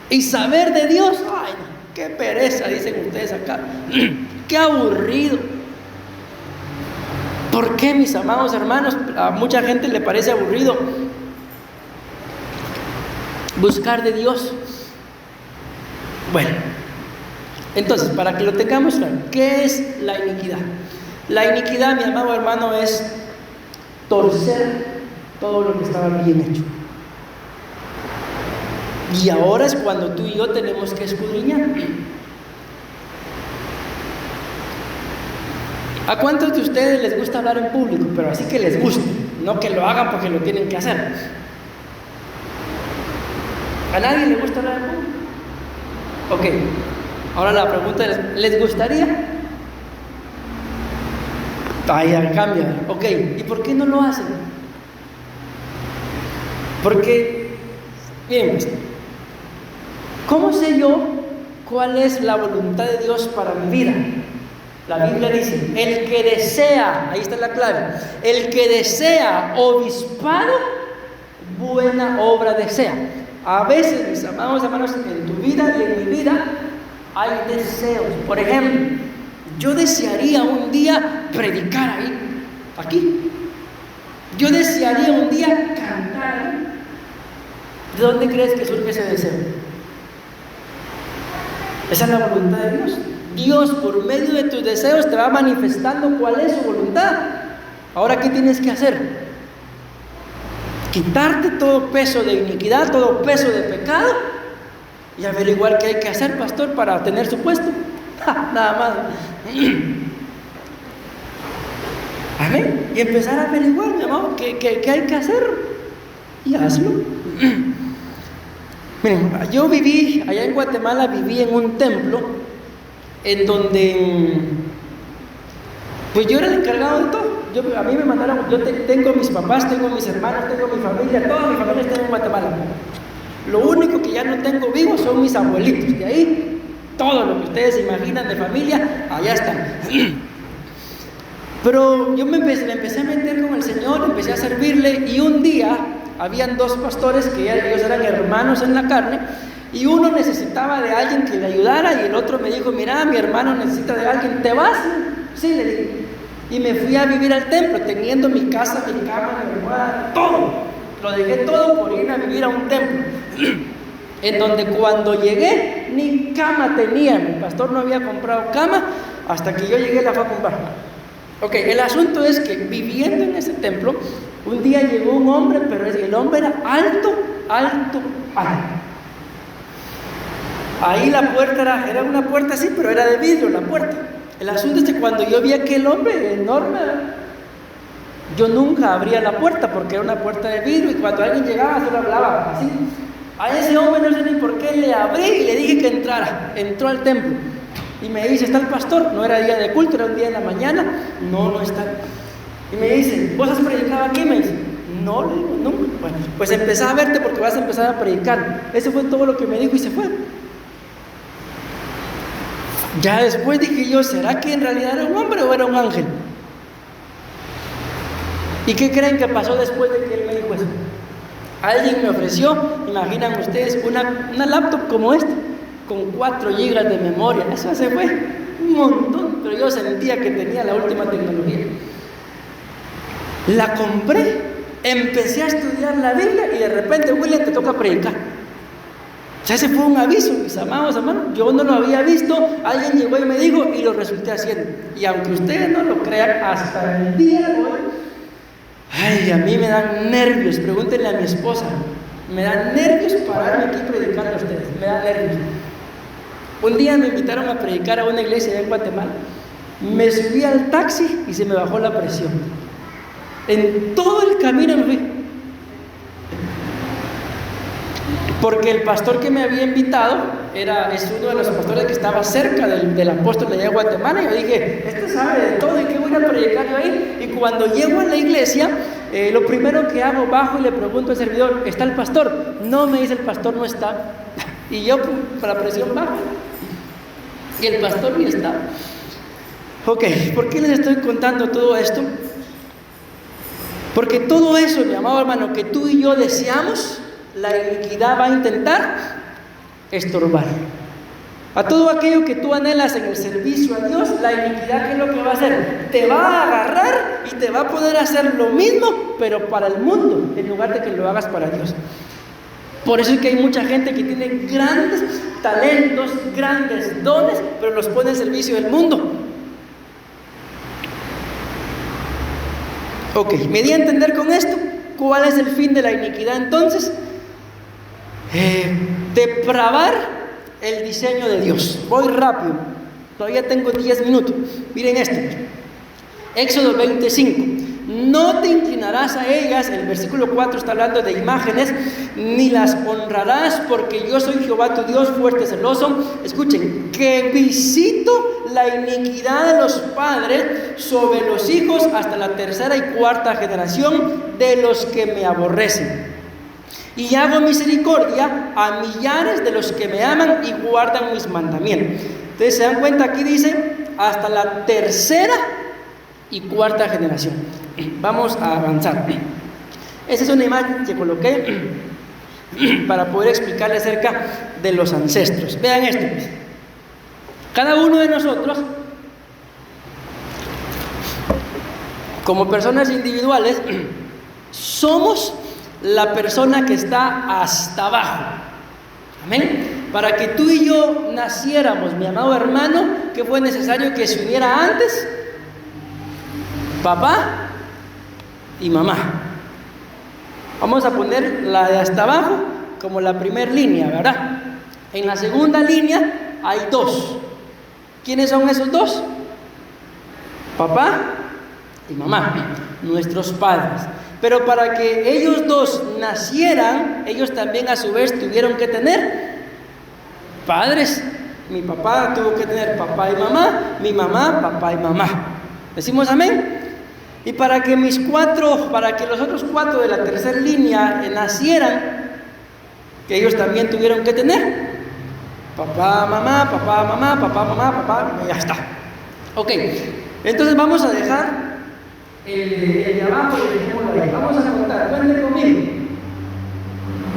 Y saber de Dios, ay, qué pereza, dicen ustedes acá, qué aburrido. ¿Por qué, mis amados hermanos? A mucha gente le parece aburrido buscar de Dios. Bueno, entonces, para que lo tengamos claro, ¿qué es la iniquidad? La iniquidad, mi amado hermano, es torcer todo lo que estaba bien hecho. Y ahora es cuando tú y yo tenemos que escudriñar. ¿A cuántos de ustedes les gusta hablar en público? Pero así que les guste, no que lo hagan porque lo tienen que hacer. ¿A nadie le gusta hablar en público? Ok, ahora la pregunta es, ¿les gustaría? Ya cambia. Ok, ¿y por qué no lo hacen? Porque, miren, pues, ¿cómo sé yo cuál es la voluntad de Dios para mi vida? La Biblia dice, el que desea, ahí está la clave, el que desea obispado, buena obra desea. A veces, mis amados hermanos, en tu vida y en mi vida hay deseos. Por ejemplo, yo desearía un día predicar ahí, aquí. Yo desearía un día cantar ahí. ¿De dónde crees que surge ese deseo? Esa es la voluntad de Dios. Dios, por medio de tus deseos, te va manifestando cuál es su voluntad. Ahora, ¿qué tienes que hacer? Quitarte todo peso de iniquidad, todo peso de pecado y averiguar qué hay que hacer, pastor, para tener su puesto. Nada más. Amén. Y empezar a averiguar, mi amor, qué hay que hacer. Y hazlo. Miren, yo viví, allá en Guatemala, viví en un templo en donde, pues yo era el encargado de todo. A mí me mandaron, tengo mis papás, tengo mis hermanos, tengo mi familia, toda mi familia está en Guatemala. Lo único que ya no tengo vivo son mis abuelitos. De ahí, todo lo que ustedes imaginan de familia, allá están. Pero yo me empecé a meter con el Señor, empecé a servirle, y un día habían dos pastores que ellos eran hermanos en la carne, y uno necesitaba de alguien que le ayudara, y el otro me dijo, mira, mi hermano necesita de alguien, ¿te vas? Sí, le dije. Y me fui a vivir al templo, teniendo mi casa, mi cama, mi almohada, todo. Lo dejé todo por ir a vivir a un templo. En donde cuando llegué, ni cama tenía. Mi pastor no había comprado cama, hasta que yo llegué la fue a comprar. Ok, el asunto es que viviendo en ese templo, un día llegó un hombre, pero el hombre era alto. Ahí la puerta era una puerta así, pero era de vidrio la puerta. El asunto es que cuando yo vi a aquel hombre enorme, yo nunca abría la puerta porque era una puerta de vidrio, y cuando alguien llegaba solo hablaba así. A ese hombre no sé ni por qué le abrí y le dije que entrara. Entró al templo y me dice, ¿está el pastor? No era día de culto, era un día en la mañana. No está. Y me dice, ¿vos has predicado aquí? Me dice, no, le digo, nunca. Bueno, pues empecé a verte porque vas a empezar a predicar. Eso fue todo lo que me dijo y se fue. Ya después dije yo, ¿será que en realidad era un hombre o era un ángel? ¿Y qué creen que pasó después de que él me dijo eso? Alguien me ofreció, imaginan ustedes, una laptop como esta, con 4 GB de memoria. Eso se fue un montón, pero yo sentía que tenía la última tecnología. La compré, empecé a estudiar la Biblia y de repente, William, te toca predicar. Ya ese fue un aviso, mis amados hermanos. Yo no lo había visto, alguien llegó y me dijo y lo resulté haciendo. Y aunque ustedes no lo crean, hasta el día de hoy, ay, a mí me dan nervios. Pregúntenle a mi esposa, me dan nervios pararme aquí y predicarle a ustedes, me dan nervios. Un día me invitaron a predicar a una iglesia en Guatemala. Me subí al taxi y se me bajó la presión. En todo el camino me fui, Porque el pastor que me había invitado es uno de los pastores que estaba cerca del apóstol de Guatemala. Y yo dije, este sabe de todo, ¿y qué voy a predicar yo ahí? Y cuando llego a la iglesia, lo primero que hago, bajo y le pregunto al servidor, ¿está el pastor? No, me dice, el pastor no está. Y yo, para la presión, bajo. Y el pastor ni está. Ok, ¿por qué les estoy contando todo esto? Porque todo eso, mi amado hermano, que tú y yo deseamos, la iniquidad va a intentar estorbar. A todo aquello que tú anhelas en el servicio a Dios, la iniquidad, ¿qué es lo que va a hacer? Te va a agarrar y te va a poder hacer lo mismo, pero para el mundo, en lugar de que lo hagas para Dios. Por eso es que hay mucha gente que tiene grandes talentos, grandes dones, pero los pone al servicio del mundo. Ok, me di a entender con esto. ¿Cuál es el fin de la iniquidad entonces? Depravar el diseño de Dios. Voy rápido, todavía tengo 10 minutos. Miren esto, Éxodo 25. No te inclinarás a ellas, el versículo 4 está hablando de imágenes, ni las honrarás, porque yo soy Jehová tu Dios, fuerte, celoso. Escuchen, que visito la iniquidad de los padres sobre los hijos hasta la tercera y cuarta generación de los que me aborrecen. Y hago misericordia a millares de los que me aman y guardan mis mandamientos. Entonces se dan cuenta, aquí dice hasta la tercera y cuarta generación. Vamos a avanzar. Esa es una imagen que coloqué para poder explicarle acerca de los ancestros. Vean esto. Cada uno de nosotros, como personas individuales, somos la persona que está hasta abajo. Amén. Para que tú y yo naciéramos, mi amado hermano, ¿qué fue necesario que se uniera antes? Papá y mamá. Vamos a poner la de hasta abajo como la primera línea, ¿verdad? En la segunda línea hay dos. ¿Quiénes son esos dos? Papá y mamá, nuestros padres. Pero para que ellos dos nacieran, ellos también a su vez tuvieron que tener padres. Mi papá tuvo que tener papá y mamá, mi mamá, papá y mamá. ¿Decimos amén? Y para que los otros 4 de la tercera línea nacieran, que ellos también tuvieron que tener papá, mamá, papá, mamá, papá, mamá, papá, ya está. Ok, entonces vamos a dejar el de abajo y dejémoslo ahí. Vamos a contar, cuenten conmigo.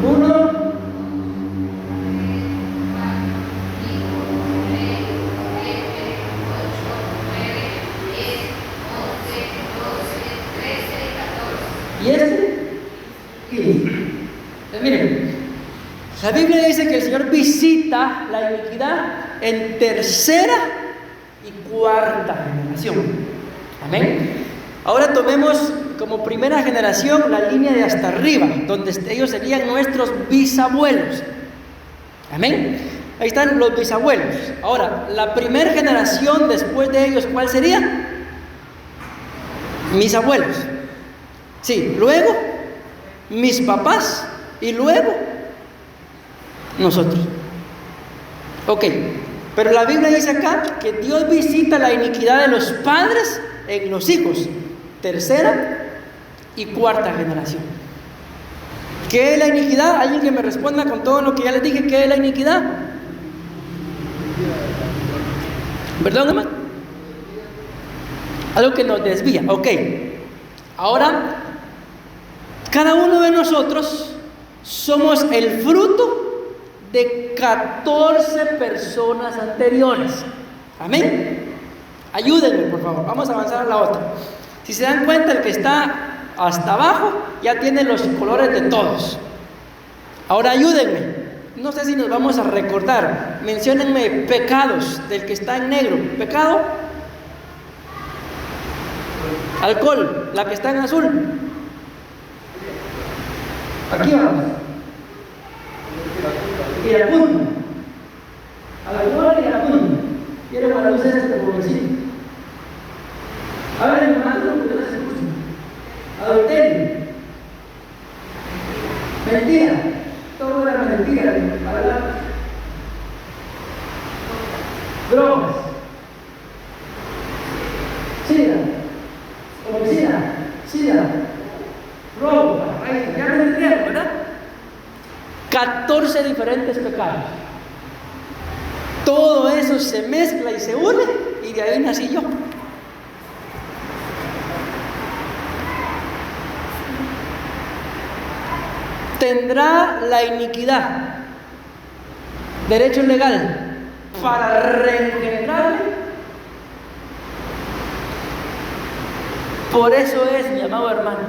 1, 15. Miren, la Biblia dice que el Señor visita la iniquidad en tercera y cuarta generación. Amén. Ahora tomemos como primera generación la línea de hasta arriba, donde ellos serían nuestros bisabuelos. Amén. Ahí están los bisabuelos. Ahora, la primera generación después de ellos, ¿cuál sería? Mis abuelos. Sí, luego mis papás y luego nosotros. Ok, pero la Biblia dice acá que Dios visita la iniquidad de los padres en los hijos, tercera y cuarta generación. ¿Qué es la iniquidad? Alguien que me responda con todo lo que ya les dije. ¿Qué es la iniquidad? ¿Perdón, hermano? Algo que nos desvía. Ok, ahora cada uno de nosotros somos el fruto de 14 personas anteriores. Amén. Ayúdenme, por favor. Vamos a avanzar a la otra. Si se dan cuenta, el que está hasta abajo ya tiene los colores de todos. Ahora ayúdenme. No sé si nos vamos a recordar. Menciónenme pecados del que está en negro. ¿Pecado? Alcohol, la que está en azul. Aquí vamos. Iracundo. Alcohol y iracundo. Quiero para ustedes este pobrecito. A ver, hermano, que no se escucha. Adulterio. Mentira. todo era mentira, drogas, sida, robo, ya me entendieron, ¿verdad? 14 diferentes pecados. Todo eso se mezcla y se une, y de ahí nací yo. Tendrá la iniquidad derecho legal para reengendrarme. Por eso es, mi amado hermano,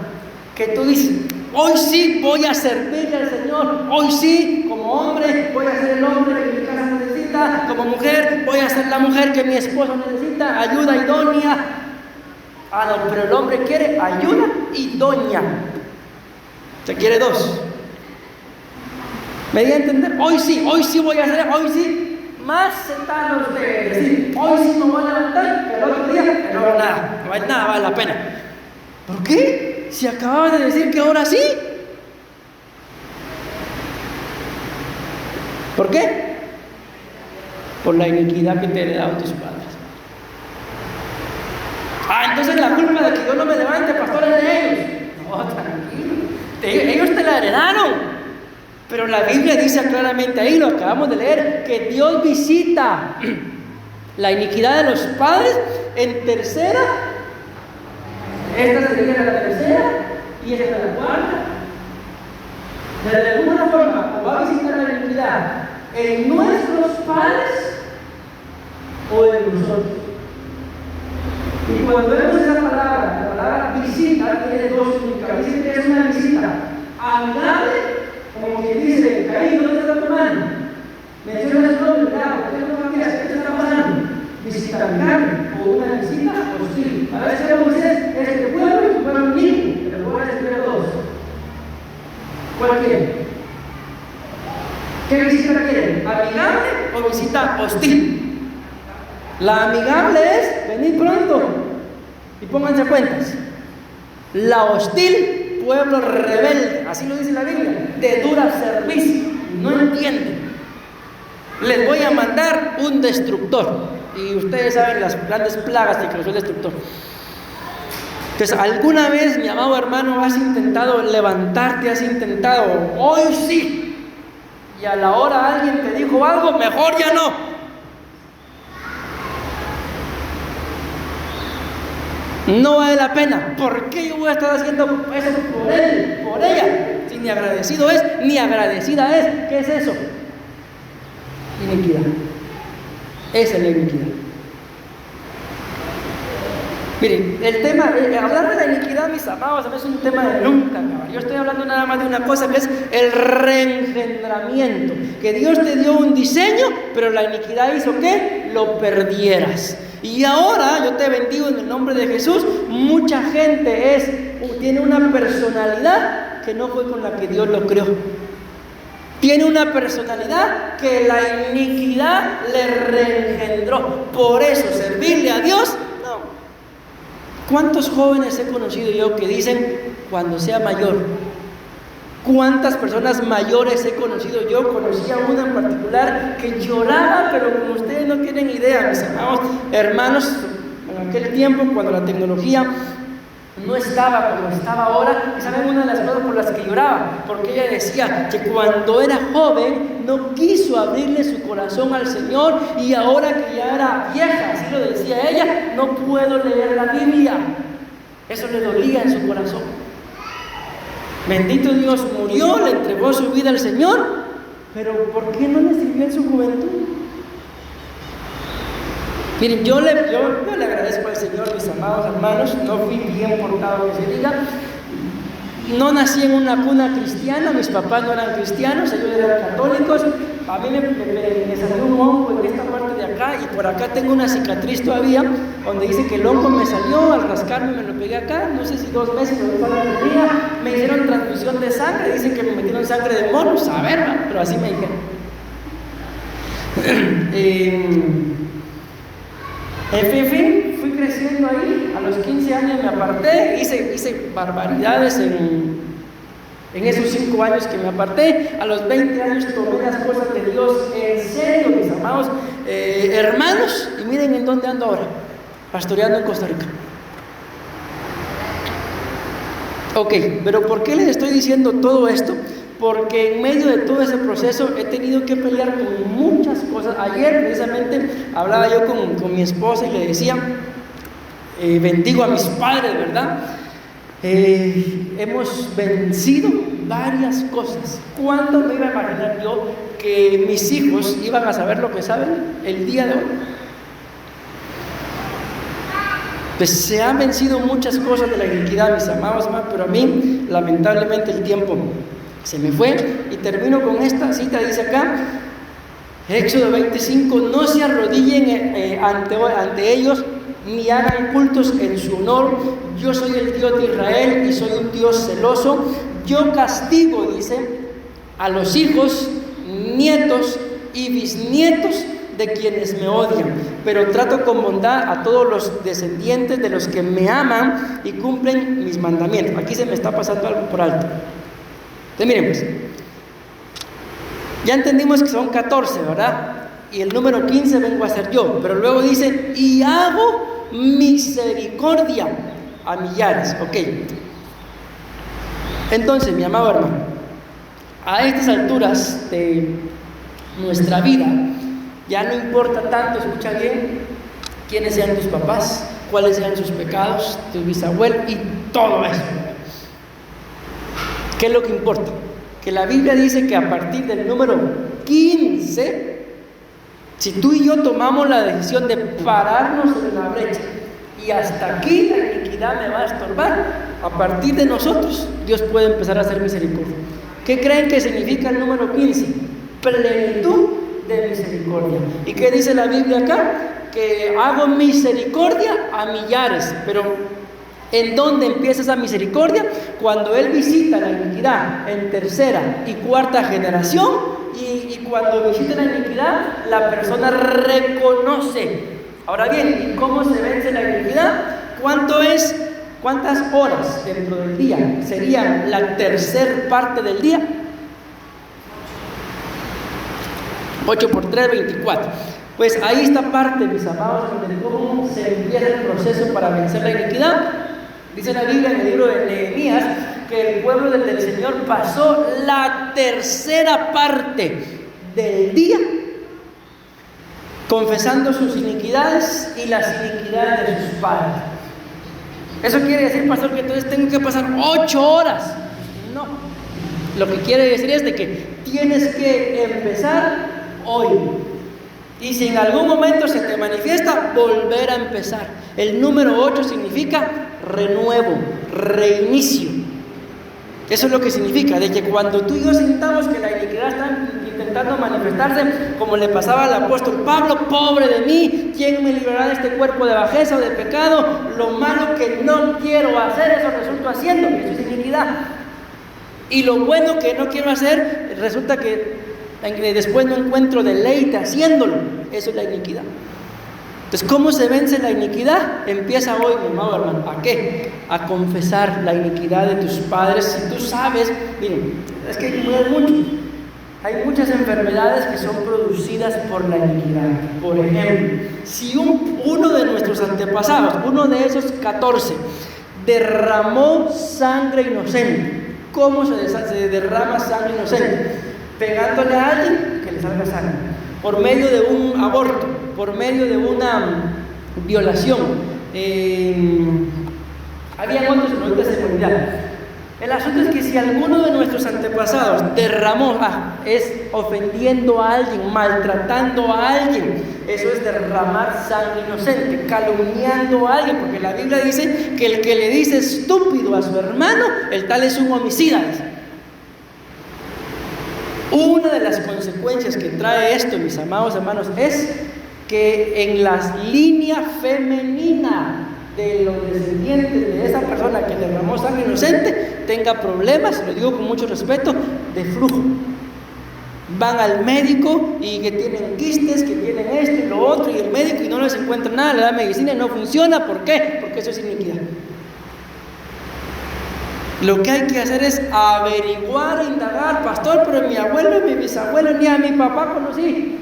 que tú dices: hoy sí voy a servirle al Señor, hoy sí, como hombre, voy a ser el hombre que mi casa necesita, como mujer, voy a ser la mujer que mi esposo necesita, ayuda idónea. Ah, no, pero el hombre quiere ayuda idónea. Se quiere dos. ¿Me di a entender? Hoy sí voy a hacer, hoy sí, más sentados ustedes, decir, hoy sí me voy a levantar, pero el otro día, no vale la pena. ¿Por qué? Si acababa de decir que ahora sí. ¿Por qué? Por la iniquidad que te heredaron tus padres. Ah, entonces la culpa de que yo no me levante, pastor, es de ellos. No, tranquilo. Ellos te la heredaron. Pero la Biblia dice claramente ahí, lo acabamos de leer, que Dios visita la iniquidad de los padres en tercera. Esta sería la tercera y esta la cuarta. De alguna forma, o va a visitar la iniquidad en nuestros padres o en nosotros. Y cuando vemos esa palabra, la palabra visita tiene dos significados. Dice que es una visita amigable, como quien dice: Caín, ¿dónde está tu mano? Menciona el nombre, claro, ¿qué es lo que hace? ¿Qué está pasando? Visita amigable o una visita hostil. A veces vemos este pueblo y un pueblo mismo, pero voy a decir a todos. ¿Cuál quiere? ¿Qué visita quieren? ¿Amigable o visita hostil? La amigable es venir pronto y pónganse cuentas. La hostil, pueblo rebelde, así lo dice la Biblia, de dura servicio, no entienden. Les voy a mandar un destructor. Y ustedes saben las grandes plagas que causó el destructor. Entonces, ¿alguna vez, mi amado hermano, has intentado levantarte, has intentado, hoy sí, y a la hora alguien te dijo algo, mejor ya no? No vale la pena. ¿Por qué yo voy a estar haciendo eso por él, por ella? Si ni agradecido es, ni agradecida es. ¿Qué es eso? Iniquidad. Esa es la iniquidad. Miren, el tema, hablar de la iniquidad, mis amados, es un tema de nunca acabar. Yo estoy hablando nada más de una cosa, que es el reengendramiento. Que Dios te dio un diseño, pero la iniquidad hizo que lo perdieras. Y ahora yo te bendigo en el nombre de Jesús. Mucha gente tiene una personalidad que no fue con la que Dios lo creó. Tiene una personalidad que la iniquidad le reengendró. Por eso, servirle a Dios, no. ¿Cuántos jóvenes he conocido yo que dicen cuando sea mayor? ¿Cuántas personas mayores he conocido yo? Conocí a una en particular que lloraba, pero como ustedes no tienen idea, mis amados hermanos, en aquel tiempo cuando la tecnología no estaba como estaba ahora, ¿saben una de las cosas por las que lloraba? Porque ella decía que cuando era joven no quiso abrirle su corazón al Señor, y ahora que ya era vieja, así lo decía ella, no puedo leer la Biblia. Eso le dolía en su corazón. Bendito Dios, murió, le entregó su vida al Señor, pero ¿por qué no le sirvió en su juventud? Miren, yo le agradezco al Señor, mis amados hermanos. No fui bien portado, que se diga. No nací en una cuna cristiana, mis papás no eran cristianos, ellos eran católicos. A mí me salió un hongo en esta parte de acá, y por acá tengo una cicatriz todavía, donde dice que el hongo me salió, al rascarme me lo pegué acá, no sé si 2 meses o después de la tenía. Me hicieron transfusión de sangre, dicen que me metieron sangre de mono, a ver, pero así me dijeron. En fin, fui creciendo ahí. A los 15 años me aparté, hice barbaridades En esos 5 años que me aparté, a los 20 años tomé las cosas de Dios en serio, mis amados hermanos, y miren en dónde ando ahora, pastoreando en Costa Rica. Ok, pero ¿por qué les estoy diciendo todo esto? Porque en medio de todo ese proceso he tenido que pelear con muchas cosas. Ayer precisamente hablaba yo con mi esposa y le decía, bendigo a mis padres, ¿verdad? Hemos vencido varias cosas. ¿Cuándo me iba a imaginar yo que mis hijos iban a saber lo que saben el día de hoy? Pues se han vencido muchas cosas de la iniquidad, mis amados hermanos, pero a mí lamentablemente el tiempo se me fue y termino con esta cita. Dice acá, Éxodo 25: no se arrodillen ante ellos ni hagan cultos en su honor. Yo soy el Dios de Israel y soy un Dios celoso. Yo castigo, dice, a los hijos, nietos y bisnietos de quienes me odian, pero trato con bondad a todos los descendientes de los que me aman y cumplen mis mandamientos. Aquí se me está pasando algo por alto. Entonces miren pues, ya entendimos que son 14, ¿verdad? Y el número 15 vengo a ser yo, pero luego dice, y hago misericordia a millares. Ok, entonces mi amado hermano, a estas alturas de nuestra vida ya no importa tanto, escucha bien, quiénes sean tus papás, cuáles sean sus pecados, tus bisabuelos y todo eso. ¿Qué es lo que importa? Que la Biblia dice que a partir del número 15, si tú y yo tomamos la decisión de pararnos en la brecha y hasta aquí la iniquidad me va a estorbar, a partir de nosotros Dios puede empezar a hacer misericordia. ¿Qué creen que significa el número 15? Plenitud de misericordia. ¿Y qué dice la Biblia acá? Que hago misericordia a millares. Pero ¿en dónde empieza esa misericordia? Cuando Él visita la iniquidad en tercera y cuarta generación, y cuando visita la iniquidad la persona reconoce. Ahora bien, ¿y cómo se vence la iniquidad? ¿Cuántas horas dentro del día serían la tercer parte del día? 8 por 3, 24. Pues ahí está parte, mis amados, de cómo se empieza el proceso para vencer la iniquidad. Dice la Biblia en el libro de Nehemías que el pueblo del Señor pasó la tercera parte del día confesando sus iniquidades y las iniquidades de sus padres. ¿Eso quiere decir, pastor, que entonces tengo que pasar 8 horas? No. Lo que quiere decir es de que tienes que empezar hoy. Y si en algún momento se te manifiesta, volver a empezar. El número 8 significa renuevo, reinicio. Eso es lo que significa, de que cuando tú y yo sintamos que la iniquidad está intentando manifestarse, como le pasaba al apóstol Pablo, pobre de mí, ¿quién me librará de este cuerpo de bajeza o de pecado? Lo malo que no quiero hacer, eso resulta haciendo, eso es iniquidad. Y lo bueno que no quiero hacer, resulta que después no encuentro deleite haciéndolo. Eso es la iniquidad. Entonces, ¿cómo se vence la iniquidad? Empieza hoy, mi amado hermano. ¿A qué? A confesar la iniquidad de tus padres. Si tú sabes, miren, es que hay muchas enfermedades que son producidas por la iniquidad. Por ejemplo, si uno de nuestros antepasados, uno de esos 14, derramó sangre inocente. ¿Cómo se derrama sangre inocente? Pegándole a alguien que le salga sangre, por medio de un aborto, por medio de una violación. Había otros, pero de seguridad. El asunto es que si alguno de nuestros antepasados derramó, es ofendiendo a alguien, maltratando a alguien, eso es derramar sangre inocente, calumniando a alguien, porque la Biblia dice que el que le dice estúpido a su hermano, el tal es un homicida. Una de las consecuencias que trae esto, mis amados hermanos, es que en la línea femenina de los descendientes de esa persona que derramó sangre inocente tenga problemas, lo digo con mucho respeto, de flujo. Van al médico y que tienen quistes, que tienen esto y lo otro, y el médico y no les encuentra nada, le da medicina y no funciona. ¿Por qué? Porque eso es iniquidad. Lo que hay que hacer es averiguar, indagar, pastor, pero mi abuelo, mi bisabuelo, ni a mi papá conocí.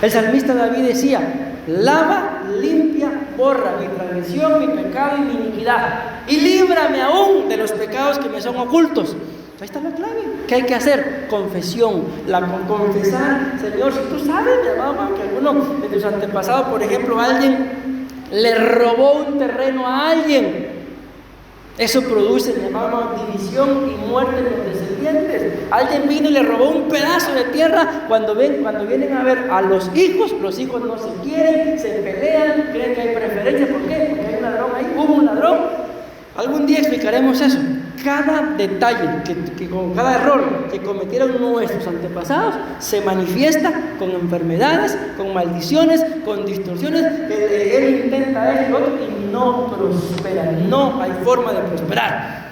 El salmista David decía: lava, limpia, borra mi transgresión, mi pecado y mi iniquidad, y líbrame aún de los pecados que me son ocultos. Ahí está la clave. ¿Qué hay que hacer? Confesión. Confesar, Señor, si tú sabes, mi amado, que alguno de tus antepasados, por ejemplo, alguien le robó un terreno a alguien, eso produce, mi amado, división y muerte en los descendientes. Alguien vino y le robó un pedazo de tierra. Cuando vienen a ver a los hijos no se quieren, se pelean, creen que hay preferencia. ¿Por qué? Porque hay un ladrón ahí, hubo un ladrón. Algún día explicaremos eso. Cada detalle, con cada error que cometieron nuestros antepasados, se manifiesta con enfermedades, con maldiciones, con distorsiones, que él intenta esto y otro y no prospera. No hay forma de prosperar.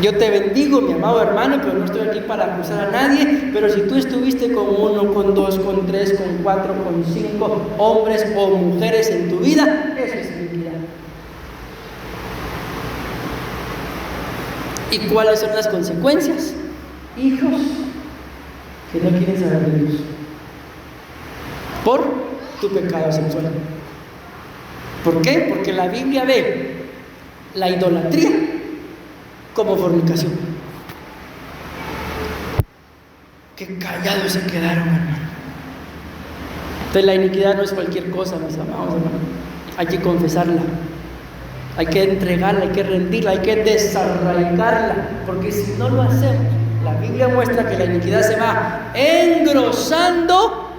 Yo te bendigo, mi amado hermano, pero no estoy aquí para acusar a nadie. Pero si tú estuviste con 1, con 2, con 3, con 4, con 5 hombres o mujeres en tu vida, eso es iniquidad. ¿Y cuáles son las consecuencias? Hijos que no quieren saber de Dios por tu pecado sexual. ¿Por qué? Porque la Biblia ve la idolatría como fornicación. Qué callados se quedaron, hermano. Entonces la iniquidad no es cualquier cosa, mis amados hermanos. Hay que confesarla, hay que entregarla, hay que rendirla, hay que desarraigarla, porque si no lo hacemos, la Biblia muestra que la iniquidad se va engrosando,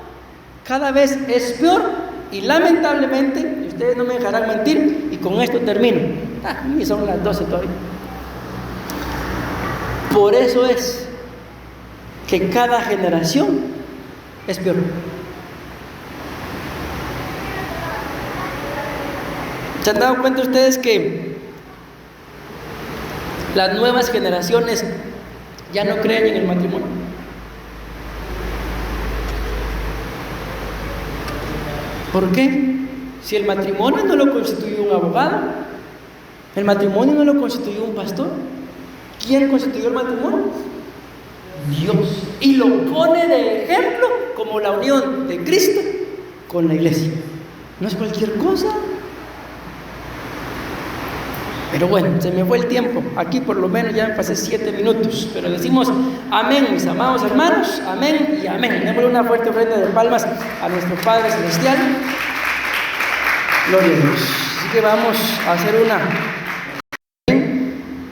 cada vez es peor, y lamentablemente, y ustedes no me dejarán mentir, y con esto termino, y son las 12 todavía. Por eso es que cada generación es peor. ¿Se han dado cuenta ustedes que las nuevas generaciones ya no creen en el matrimonio? ¿Por qué? Si el matrimonio no lo constituyó un abogado, el matrimonio no lo constituyó un pastor, ¿quién constituyó el matrimonio? Dios. Y lo pone de ejemplo como la unión de Cristo con la iglesia. No es cualquier cosa. Pero bueno, se me fue el tiempo. Aquí por lo menos ya me pasé 7 minutos. Pero decimos amén, mis amados hermanos. Amén y amén. Démosle una fuerte ofrenda de palmas a nuestro Padre Celestial. Gloria a Dios. Así que vamos a hacer una